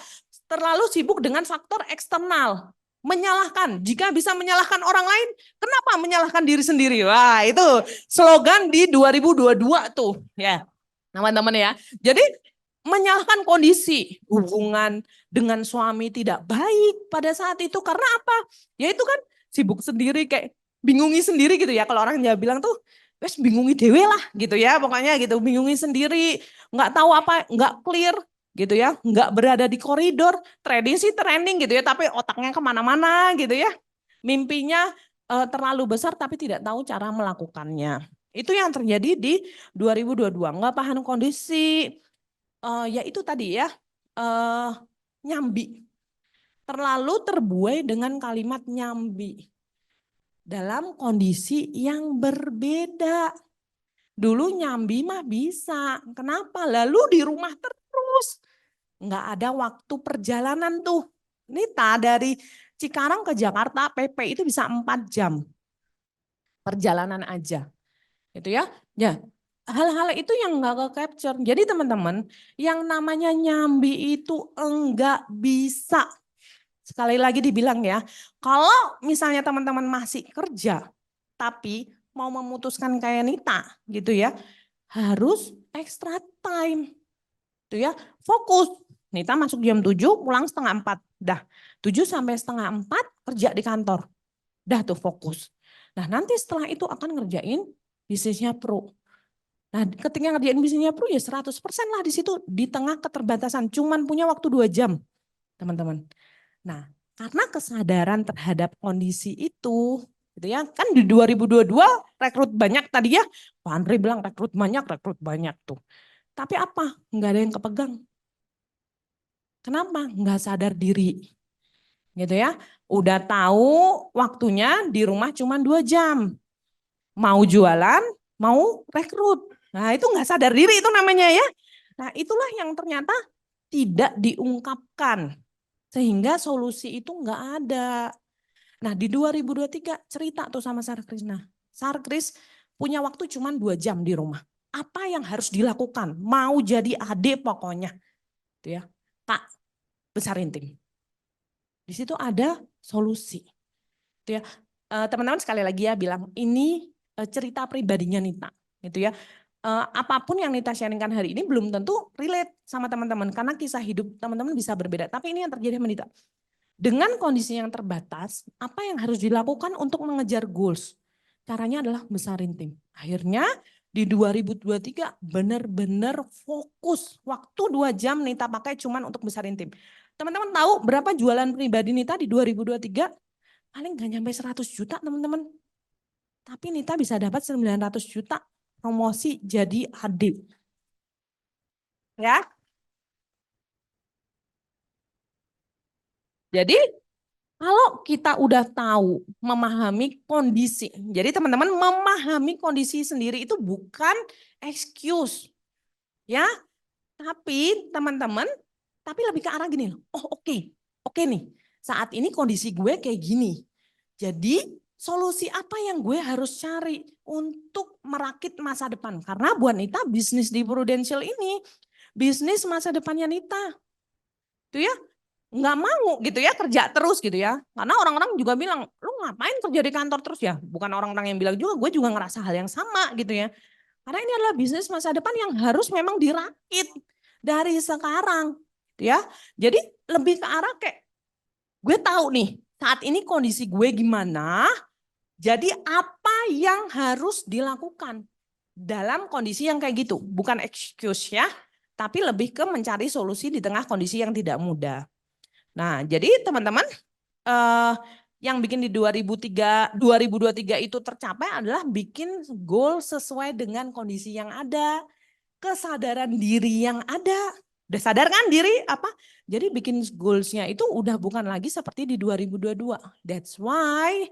terlalu sibuk dengan faktor eksternal. Menyalahkan, jika bisa menyalahkan orang lain, kenapa menyalahkan diri sendiri? Wah, itu slogan di 2022 tuh, ya. Teman-teman ya. Jadi menyalahkan kondisi hubungan dengan suami tidak baik pada saat itu karena apa? Ya itu kan sibuk sendiri kayak bingungi sendiri gitu ya. Kalau orang Jawa bilang tuh, wes bingungi dewe lah gitu ya. Pokoknya gitu, bingungi sendiri, nggak tahu apa, nggak clear gitu ya, nggak berada di koridor, trading sih trending gitu ya, tapi otaknya kemana-mana gitu ya, mimpinya terlalu besar tapi tidak tahu cara melakukannya. Itu yang terjadi di 2022, nggak paham kondisi, ya itu tadi ya, nyambi, terlalu terbuai dengan kalimat nyambi dalam kondisi yang berbeda. Dulu nyambi mah bisa, kenapa? Lalu di rumah terus. Nggak ada waktu perjalanan tuh. Nita dari Cikarang ke Jakarta PP itu bisa 4 jam perjalanan aja. Gitu ya. Ya, hal-hal itu yang nggak ke capture. Jadi teman-teman, yang namanya nyambi itu enggak bisa. Sekali lagi dibilang ya, kalau misalnya teman-teman masih kerja, tapi mau memutuskan kayak Nita gitu ya, harus extra time. Itu ya, fokus. Nita masuk jam 7, pulang setengah 4. Dah, 7 sampai setengah 4 kerja di kantor. Dah tuh fokus. Nah nanti setelah itu akan ngerjain bisnisnya pro. Nah ketika ngerjain bisnisnya pro ya 100% lah di situ. Di tengah keterbatasan, cuman punya waktu 2 jam teman-teman. Nah karena kesadaran terhadap kondisi itu, gitu ya, kan di 2022 rekrut banyak tadi ya. Pak Andre bilang rekrut banyak tuh. Tapi apa? Nggak ada yang kepegang. Kenapa? Nggak sadar diri. gitu ya. Udah tahu waktunya di rumah cuma 2 jam. Mau jualan, mau rekrut. Nah itu nggak sadar diri itu namanya ya. Nah itulah yang ternyata tidak diungkapkan. Sehingga solusi itu nggak ada. Nah di 2023 cerita tuh sama Sarkris. Nah Sarkris punya waktu cuma 2 jam di rumah. Apa yang harus dilakukan? Mau jadi adik pokoknya. Gitu ya. Kak, besarin tim. Di situ ada solusi. Gitu ya. Teman-teman sekali lagi ya bilang ini cerita pribadinya Nita. Gitu ya. Apapun yang Nita sharingkan hari ini belum tentu relate sama teman-teman. Karena kisah hidup teman-teman bisa berbeda. Tapi ini yang terjadi sama Nita. Dengan kondisi yang terbatas, apa yang harus dilakukan untuk mengejar goals? Caranya adalah besarin tim. Akhirnya di 2023 benar-benar fokus. Waktu 2 jam Nita pakai cuman untuk besarin tim. Teman-teman tahu berapa jualan pribadi Nita di 2023? Paling gak nyampe 100 juta teman-teman. Tapi Nita bisa dapat 900 juta promosi jadi adik. Ya. Jadi kalau kita udah tahu memahami kondisi. Jadi teman-teman memahami kondisi sendiri itu bukan excuse. Ya. Tapi teman-teman, tapi lebih ke arah gini loh. Oh oke nih. Saat ini kondisi gue kayak gini. Jadi solusi apa yang gue harus cari untuk merakit masa depan? Karena buat Nita bisnis di Prudential ini, bisnis masa depannya Nita. Itu ya, nggak mau gitu ya kerja terus gitu ya. Karena orang-orang juga bilang, lu ngapain kerja di kantor terus ya? Bukan orang-orang yang bilang juga, gue juga ngerasa hal yang sama gitu ya. Karena ini adalah bisnis masa depan yang harus memang dirakit dari sekarang. Gitu ya. Jadi lebih ke arah kayak, gue tahu nih saat ini kondisi gue gimana. Jadi apa yang harus dilakukan dalam kondisi yang kayak gitu? Bukan excuse ya, tapi lebih ke mencari solusi di tengah kondisi yang tidak mudah. Nah, jadi teman-teman yang bikin di 2023 itu tercapai adalah bikin goal sesuai dengan kondisi yang ada, kesadaran diri yang ada. Udah sadar kan diri apa? Jadi bikin goals-nya itu udah bukan lagi seperti di 2022. That's why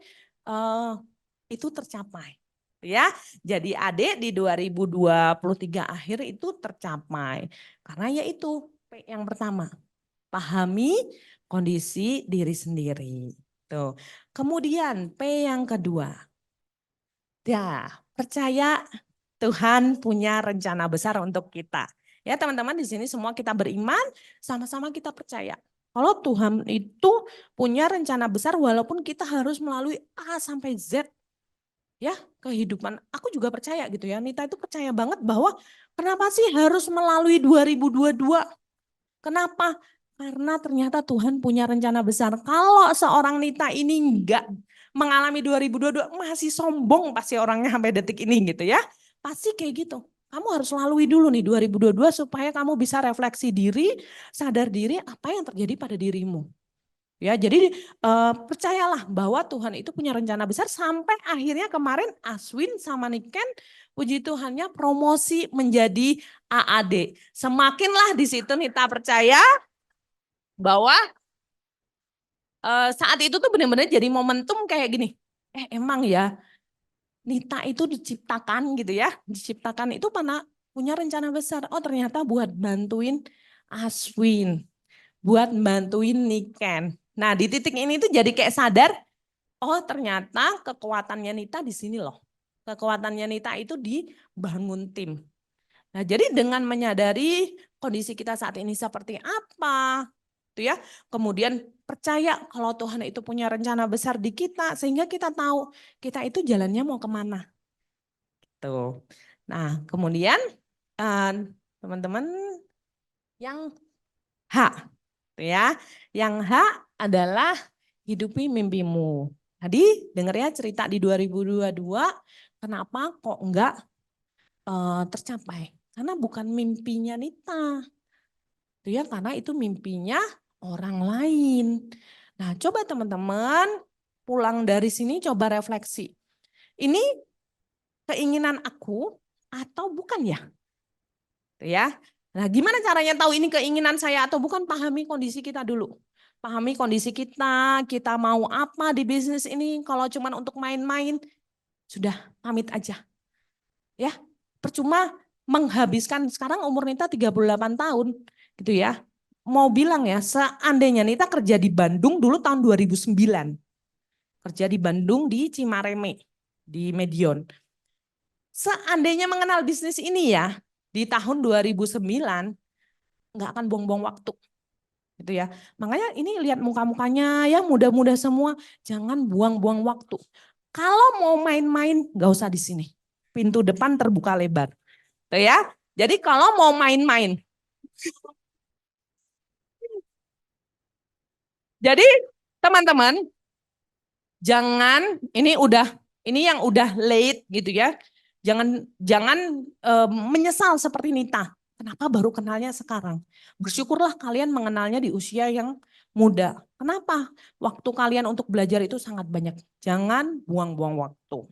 itu tercapai. Ya, jadi adik di 2023 akhir itu tercapai. Karena yaitu P yang pertama, pahami kondisi diri sendiri. Tuh. Kemudian P yang kedua, ya percaya Tuhan punya rencana besar untuk kita. Ya teman-teman di sini semua kita beriman, sama-sama kita percaya. Kalau Tuhan itu punya rencana besar walaupun kita harus melalui A sampai Z. Ya kehidupan, aku juga percaya gitu ya. Nita itu percaya banget bahwa kenapa sih harus melalui 2022? Kenapa? Karena ternyata Tuhan punya rencana besar. Kalau seorang Nita ini enggak mengalami 2022 masih sombong pasti orangnya sampai detik ini gitu ya. Pasti kayak gitu. Kamu harus lalui dulu nih 2022 supaya kamu bisa refleksi diri, sadar diri apa yang terjadi pada dirimu. Ya, jadi percayalah bahwa Tuhan itu punya rencana besar sampai akhirnya kemarin Aswin sama Niken puji Tuhannya promosi menjadi AAD. Semakinlah di situ Nita percaya bahwa saat itu tuh benar-benar jadi momentum kayak gini. Emang ya Nita itu diciptakan gitu ya. Diciptakan itu karena punya rencana besar. Oh ternyata buat bantuin Aswin. Buat bantuin Niken. Nah di titik ini tuh jadi kayak sadar. Oh ternyata kekuatannya Nita di sini loh. Kekuatannya Nita itu dibangun tim. Nah jadi dengan menyadari kondisi kita saat ini seperti apa. Gitu ya. Kemudian percaya kalau Tuhan itu punya rencana besar di kita. Sehingga kita tahu kita itu jalannya mau kemana. Gitu. Nah kemudian teman-teman yang H. Ya, yang H adalah hidupi mimpimu. Tadi dengar ya cerita di 2022, kenapa kok enggak tercapai? Karena bukan mimpinya Nita. Itu ya, karena itu mimpinya orang lain. Nah, coba teman-teman pulang dari sini coba refleksi. Ini keinginan aku atau bukan ya? Itu ya. Nah, gimana caranya tahu ini keinginan saya atau bukan? Pahami kondisi kita dulu. pahami kondisi kita mau apa di bisnis ini. Kalau cuma untuk main-main, sudah pamit aja. Ya, percuma menghabiskan, sekarang umur Nita 38 tahun gitu ya. Mau bilang ya, seandainya Nita kerja di Bandung dulu tahun 2009. Kerja di Bandung di Cimareme, di Medion. Seandainya mengenal bisnis ini ya, di tahun 2009, nggak akan buang-buang waktu. Gitu ya. Makanya ini lihat muka-mukanya ya muda-muda semua, jangan buang-buang waktu. Kalau mau main-main nggak usah di sini. Pintu depan terbuka lebar. Tuh ya. Jadi kalau mau main-main. Jadi teman-teman jangan ini yang udah late gitu ya. Jangan menyesal seperti Nita. Kenapa baru kenalnya sekarang? Bersyukurlah kalian mengenalnya di usia yang muda. Kenapa? Waktu kalian untuk belajar itu sangat banyak. Jangan buang-buang waktu.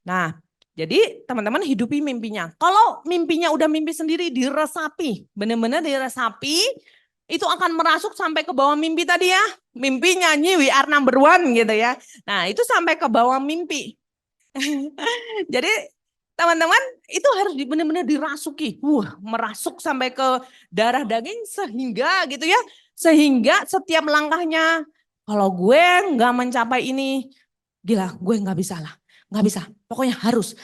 Nah, jadi teman-teman hidupi mimpinya. Kalau mimpinya udah mimpi sendiri, diresapi. Benar-benar diresapi, itu akan merasuk sampai ke bawah mimpi tadi ya. Mimpi nyanyi We Are Number One gitu ya. Nah, itu sampai ke bawah mimpi. Jadi teman-teman itu harus benar-benar dirasuki. Merasuk sampai ke darah daging sehingga gitu ya. Sehingga setiap langkahnya, kalau gue nggak mencapai ini, gila gue nggak bisa lah. Nggak bisa, pokoknya harus.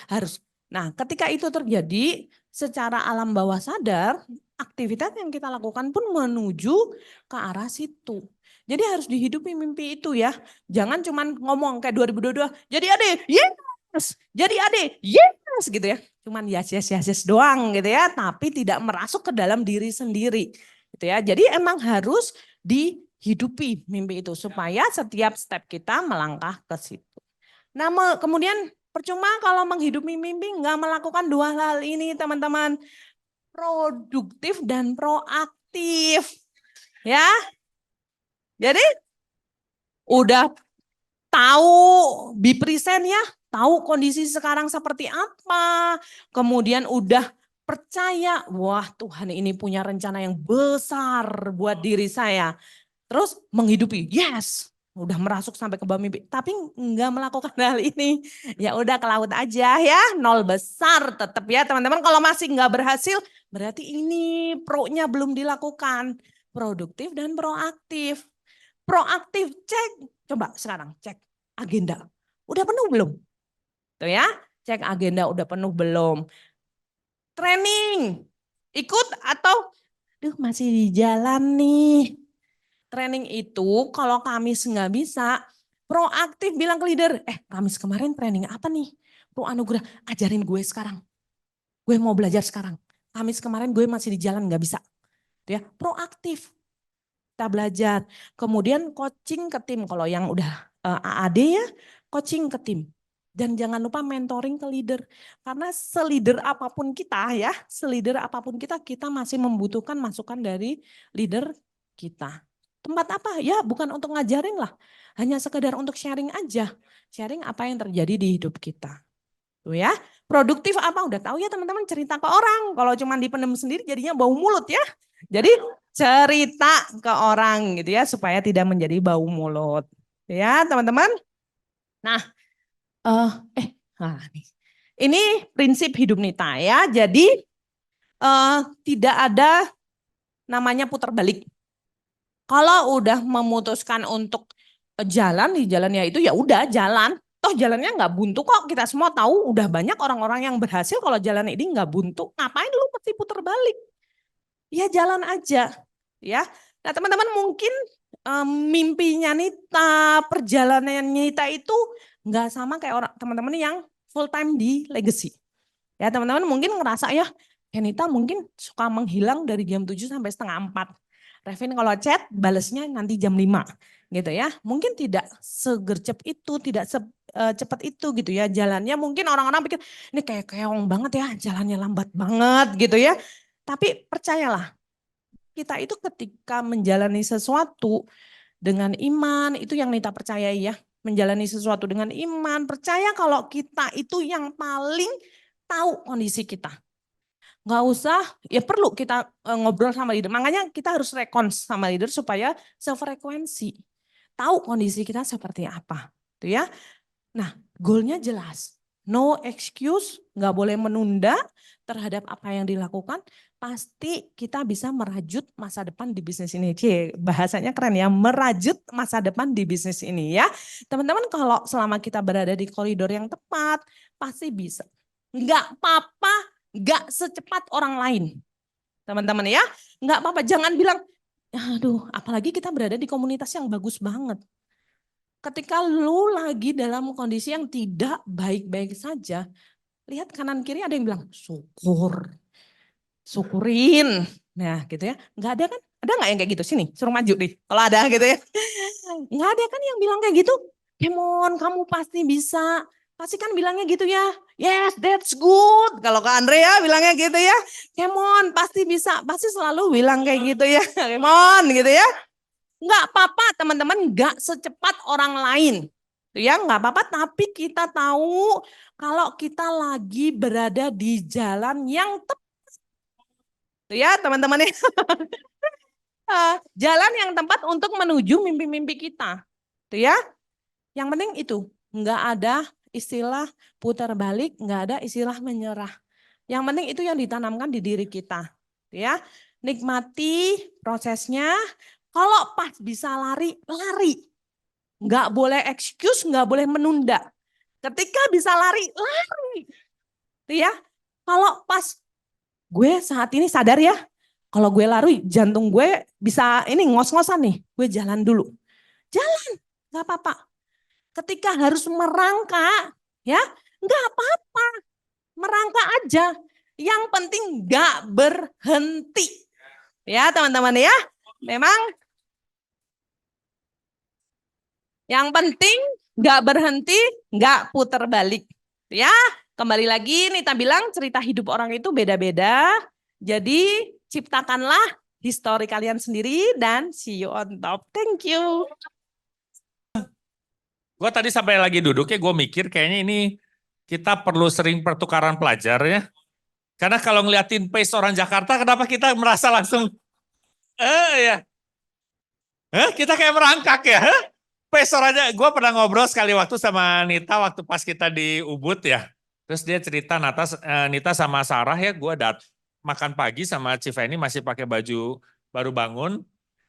Nah ketika itu terjadi secara alam bawah sadar, aktivitas yang kita lakukan pun menuju ke arah situ. Jadi harus dihidupi mimpi itu ya. Jangan cuman ngomong kayak 2022, jadi ade, yes. Jadi ade, yes gitu ya. Cuman yes doang gitu ya. Tapi tidak merasuk ke dalam diri sendiri. Gitu ya. Jadi emang harus dihidupi mimpi itu. Supaya setiap step kita melangkah ke situ. Nah kemudian percuma kalau menghidupi mimpi nggak melakukan dua hal ini teman-teman. Produktif dan proaktif. Ya. Jadi udah tahu present ya, tahu kondisi sekarang seperti apa. Kemudian udah percaya, wah Tuhan ini punya rencana yang besar buat diri saya. Terus menghidupi, yes. Udah merasuk sampai ke bawah mimpi, tapi nggak melakukan hal ini. Ya udah ke laut aja ya, nol besar tetap ya teman-teman. Kalau masih nggak berhasil, berarti ini pro-nya belum dilakukan. Produktif dan proaktif. Proaktif, cek. Coba sekarang cek agenda. Udah penuh belum? Tuh ya, cek agenda udah penuh belum. Training, ikut atau masih di jalan nih. Training itu kalau Kamis nggak bisa, proaktif bilang ke leader, Kamis kemarin training apa nih? Pro Anugerah, ajarin gue sekarang. Gue mau belajar sekarang. Kamis kemarin gue masih di jalan nggak bisa. Ya, proaktif. Kita belajar. Kemudian coaching ke tim. Kalau yang udah AAD ya, coaching ke tim. Dan jangan lupa mentoring ke leader. Karena seleader apapun kita ya, kita masih membutuhkan masukan dari leader kita. Tempat apa? Ya bukan untuk ngajarin lah. Hanya sekedar untuk sharing aja. Sharing apa yang terjadi di hidup kita. Tuh ya. Produktif apa? Udah tahu ya teman-teman, cerita ke orang. Kalau cuma dipendam sendiri jadinya bau mulut ya. Jadi cerita ke orang gitu ya. Supaya tidak menjadi bau mulut. Ya teman-teman. Nah. Ini prinsip hidup Nita ya. Jadi tidak ada namanya putar balik. Kalau udah memutuskan untuk jalan di jalannya itu ya udah jalan. Toh jalannya nggak buntu kok. Kita semua tahu udah banyak orang-orang yang berhasil kalau jalan ini nggak buntu. Ngapain lu mesti putar balik? Ya jalan aja. Ya. Nah teman-teman mungkin mimpinya Nita, perjalanan Nita itu nggak sama kayak orang teman-teman yang full time di Legacy. Ya teman-teman mungkin ngerasa ya Nita mungkin suka menghilang dari jam 7 sampai setengah 4. Revin kalau chat balesnya nanti jam 5 gitu ya. Mungkin tidak segercep itu, tidak secepat itu gitu ya. Jalannya mungkin orang-orang pikir ini kayak keong banget ya, jalannya lambat banget gitu ya. Tapi percayalah, kita itu ketika menjalani sesuatu dengan iman, itu yang Nita percayai ya. Menjalani sesuatu dengan iman, percaya kalau kita itu yang paling tahu kondisi kita. Nggak usah, ya perlu kita ngobrol sama leader. Makanya kita harus rekons sama leader supaya sefrekuensi. Tahu kondisi kita seperti apa. Gitu ya. Nah, goalnya jelas. No excuse, nggak boleh menunda terhadap apa yang dilakukan. Pasti kita bisa merajut masa depan di bisnis ini. Bahasanya keren ya, merajut masa depan di bisnis ini ya. Teman-teman kalau selama kita berada di koridor yang tepat, pasti bisa. Nggak apa-apa, nggak secepat orang lain. Teman-teman ya, nggak apa-apa. Jangan bilang, aduh, apalagi kita berada di komunitas yang bagus banget. Ketika lu lagi dalam kondisi yang tidak baik-baik saja, lihat kanan kiri ada yang bilang, syukurin. Nah gitu ya, nggak ada kan? Ada nggak yang kayak gitu? Sini, suruh maju nih. Kalau ada gitu ya. Nggak ada kan yang bilang kayak gitu? Come on, kamu pasti bisa. Pasti kan bilangnya gitu ya. Yes, that's good. Kalau ke Andrea bilangnya gitu ya. Come on, pasti bisa. Pasti selalu bilang kayak gitu ya. Come on gitu ya. Nggak apa-apa teman-teman, nggak secepat orang lain. Ya nggak apa-apa, tapi kita tahu kalau kita lagi berada di jalan yang tepat. Ya teman-teman ya. Jalan yang tepat untuk menuju mimpi-mimpi kita. Itu ya. Yang penting itu, nggak ada istilah putar balik, nggak ada istilah menyerah. Yang penting itu yang ditanamkan di diri kita. Ya, nikmati prosesnya. Kalau pas bisa lari, lari. Nggak boleh excuse, nggak boleh menunda. Ketika bisa lari, lari. Ya, kalau pas gue saat ini sadar ya, kalau gue lari, jantung gue bisa ini ngos-ngosan nih. Gue jalan dulu. Jalan, nggak apa-apa. Ketika harus merangkak, ya nggak apa-apa. Merangkak aja. Yang penting nggak berhenti. Ya teman-teman ya. Memang yang penting nggak berhenti, nggak putar balik. Ya, kembali lagi Nita bilang cerita hidup orang itu beda-beda. Jadi ciptakanlah histori kalian sendiri dan see you on top. Thank you. Gue tadi sampai lagi duduk ya, gue mikir kayaknya ini kita perlu sering pertukaran pelajar ya. Karena kalau ngeliatin pace orang Jakarta, kenapa kita merasa langsung, ya, kita kayak merangkak ya. Pace orangnya, gue pernah ngobrol sekali waktu sama Nita waktu pas kita di Ubud ya. Terus dia cerita Nita sama Sarah ya, gue makan pagi sama Civeni masih pakai baju baru bangun.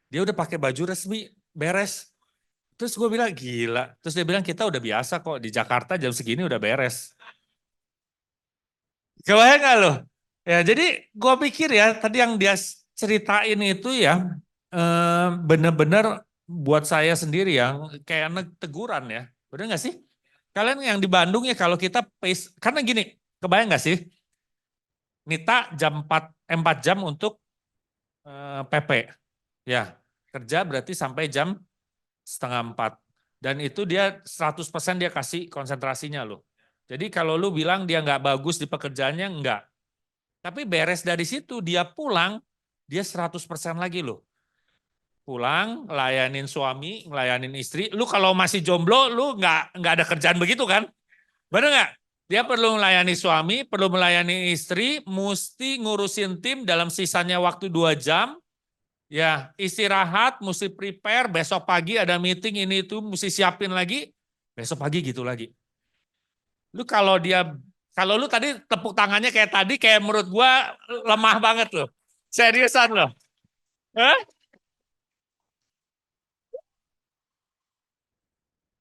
Dia udah pakai baju resmi, beres. Terus gue bilang gila. Terus dia bilang kita udah biasa kok di Jakarta jam segini udah beres. Kebayang gak lo? Ya jadi gue pikir ya tadi yang dia ceritain itu ya bener-bener buat saya sendiri yang kayak teguran ya. Bener gak sih? Kalian yang di Bandung ya kalau kita pace, karena gini, kebayang gak sih? Nita jam 4 jam untuk PP. Ya, kerja berarti sampai jam setengah 4. Dan itu dia 100% dia kasih konsentrasinya loh. Jadi kalau lu bilang dia nggak bagus di pekerjaannya, enggak. Tapi beres dari situ, dia pulang, dia 100% lagi loh. Pulang, ngelayanin suami, ngelayanin istri. Lu kalau masih jomblo, lu nggak ada kerjaan begitu kan? Bener nggak? Dia perlu melayani suami, perlu melayani istri, mesti ngurusin tim dalam sisanya waktu 2 jam. Ya, istirahat, mesti prepare, besok pagi ada meeting ini itu, mesti siapin lagi, besok pagi gitu lagi. Kalau lu tadi tepuk tangannya kayak tadi, kayak menurut gua lemah banget loh. Seriusan loh. Hah?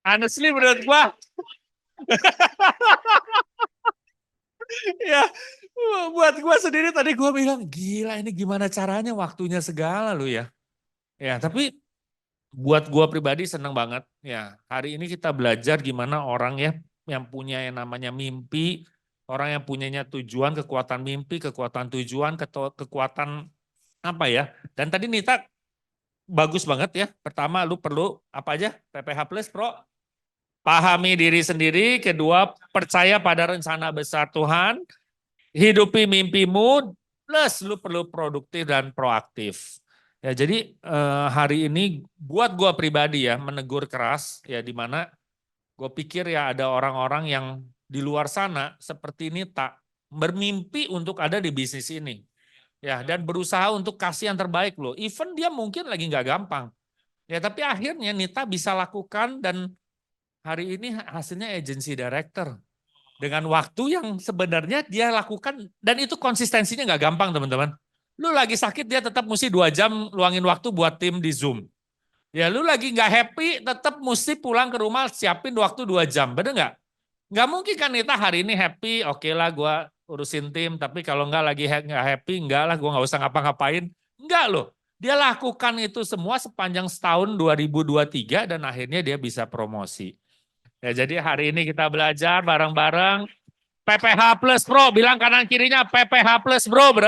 Honestly menurut gua, ya buat gua sendiri tadi gua bilang, gila ini gimana caranya waktunya segala lu ya. Ya, tapi buat gua pribadi seneng banget ya. Hari ini kita belajar gimana orang ya yang punya yang namanya mimpi, orang yang punyanya tujuan, kekuatan mimpi, kekuatan tujuan, kekuatan apa ya. Dan tadi Nita bagus banget ya. Pertama lu perlu apa aja? PPH Plus Pro. Pahami diri sendiri, kedua percaya pada rencana besar Tuhan, hidupi mimpimu, plus lu perlu produktif dan proaktif. Ya, jadi hari ini buat gue pribadi ya menegur keras ya di mana gue pikir ya ada orang-orang yang di luar sana seperti Nita bermimpi untuk ada di bisnis ini. Ya, dan berusaha untuk kasih yang terbaik loh. Even dia mungkin lagi nggak gampang. Ya, tapi akhirnya Nita bisa lakukan dan hari ini hasilnya agency director. Dengan waktu yang sebenarnya dia lakukan dan itu konsistensinya nggak gampang teman-teman. Lu lagi sakit dia tetap mesti 2 jam luangin waktu buat tim di Zoom. Ya lu lagi nggak happy tetap mesti pulang ke rumah siapin waktu 2 jam. Bener nggak? Nggak mungkin kan Nita hari ini happy, oke lah gue urusin tim, tapi kalau nggak lagi nggak happy, enggak lah gue nggak usah ngapa-ngapain. Enggak loh, dia lakukan itu semua sepanjang setahun 2023 dan akhirnya dia bisa promosi. Ya jadi hari ini kita belajar bareng-bareng PPH Plus Bro, bilang kanan kirinya PPH Plus Bro.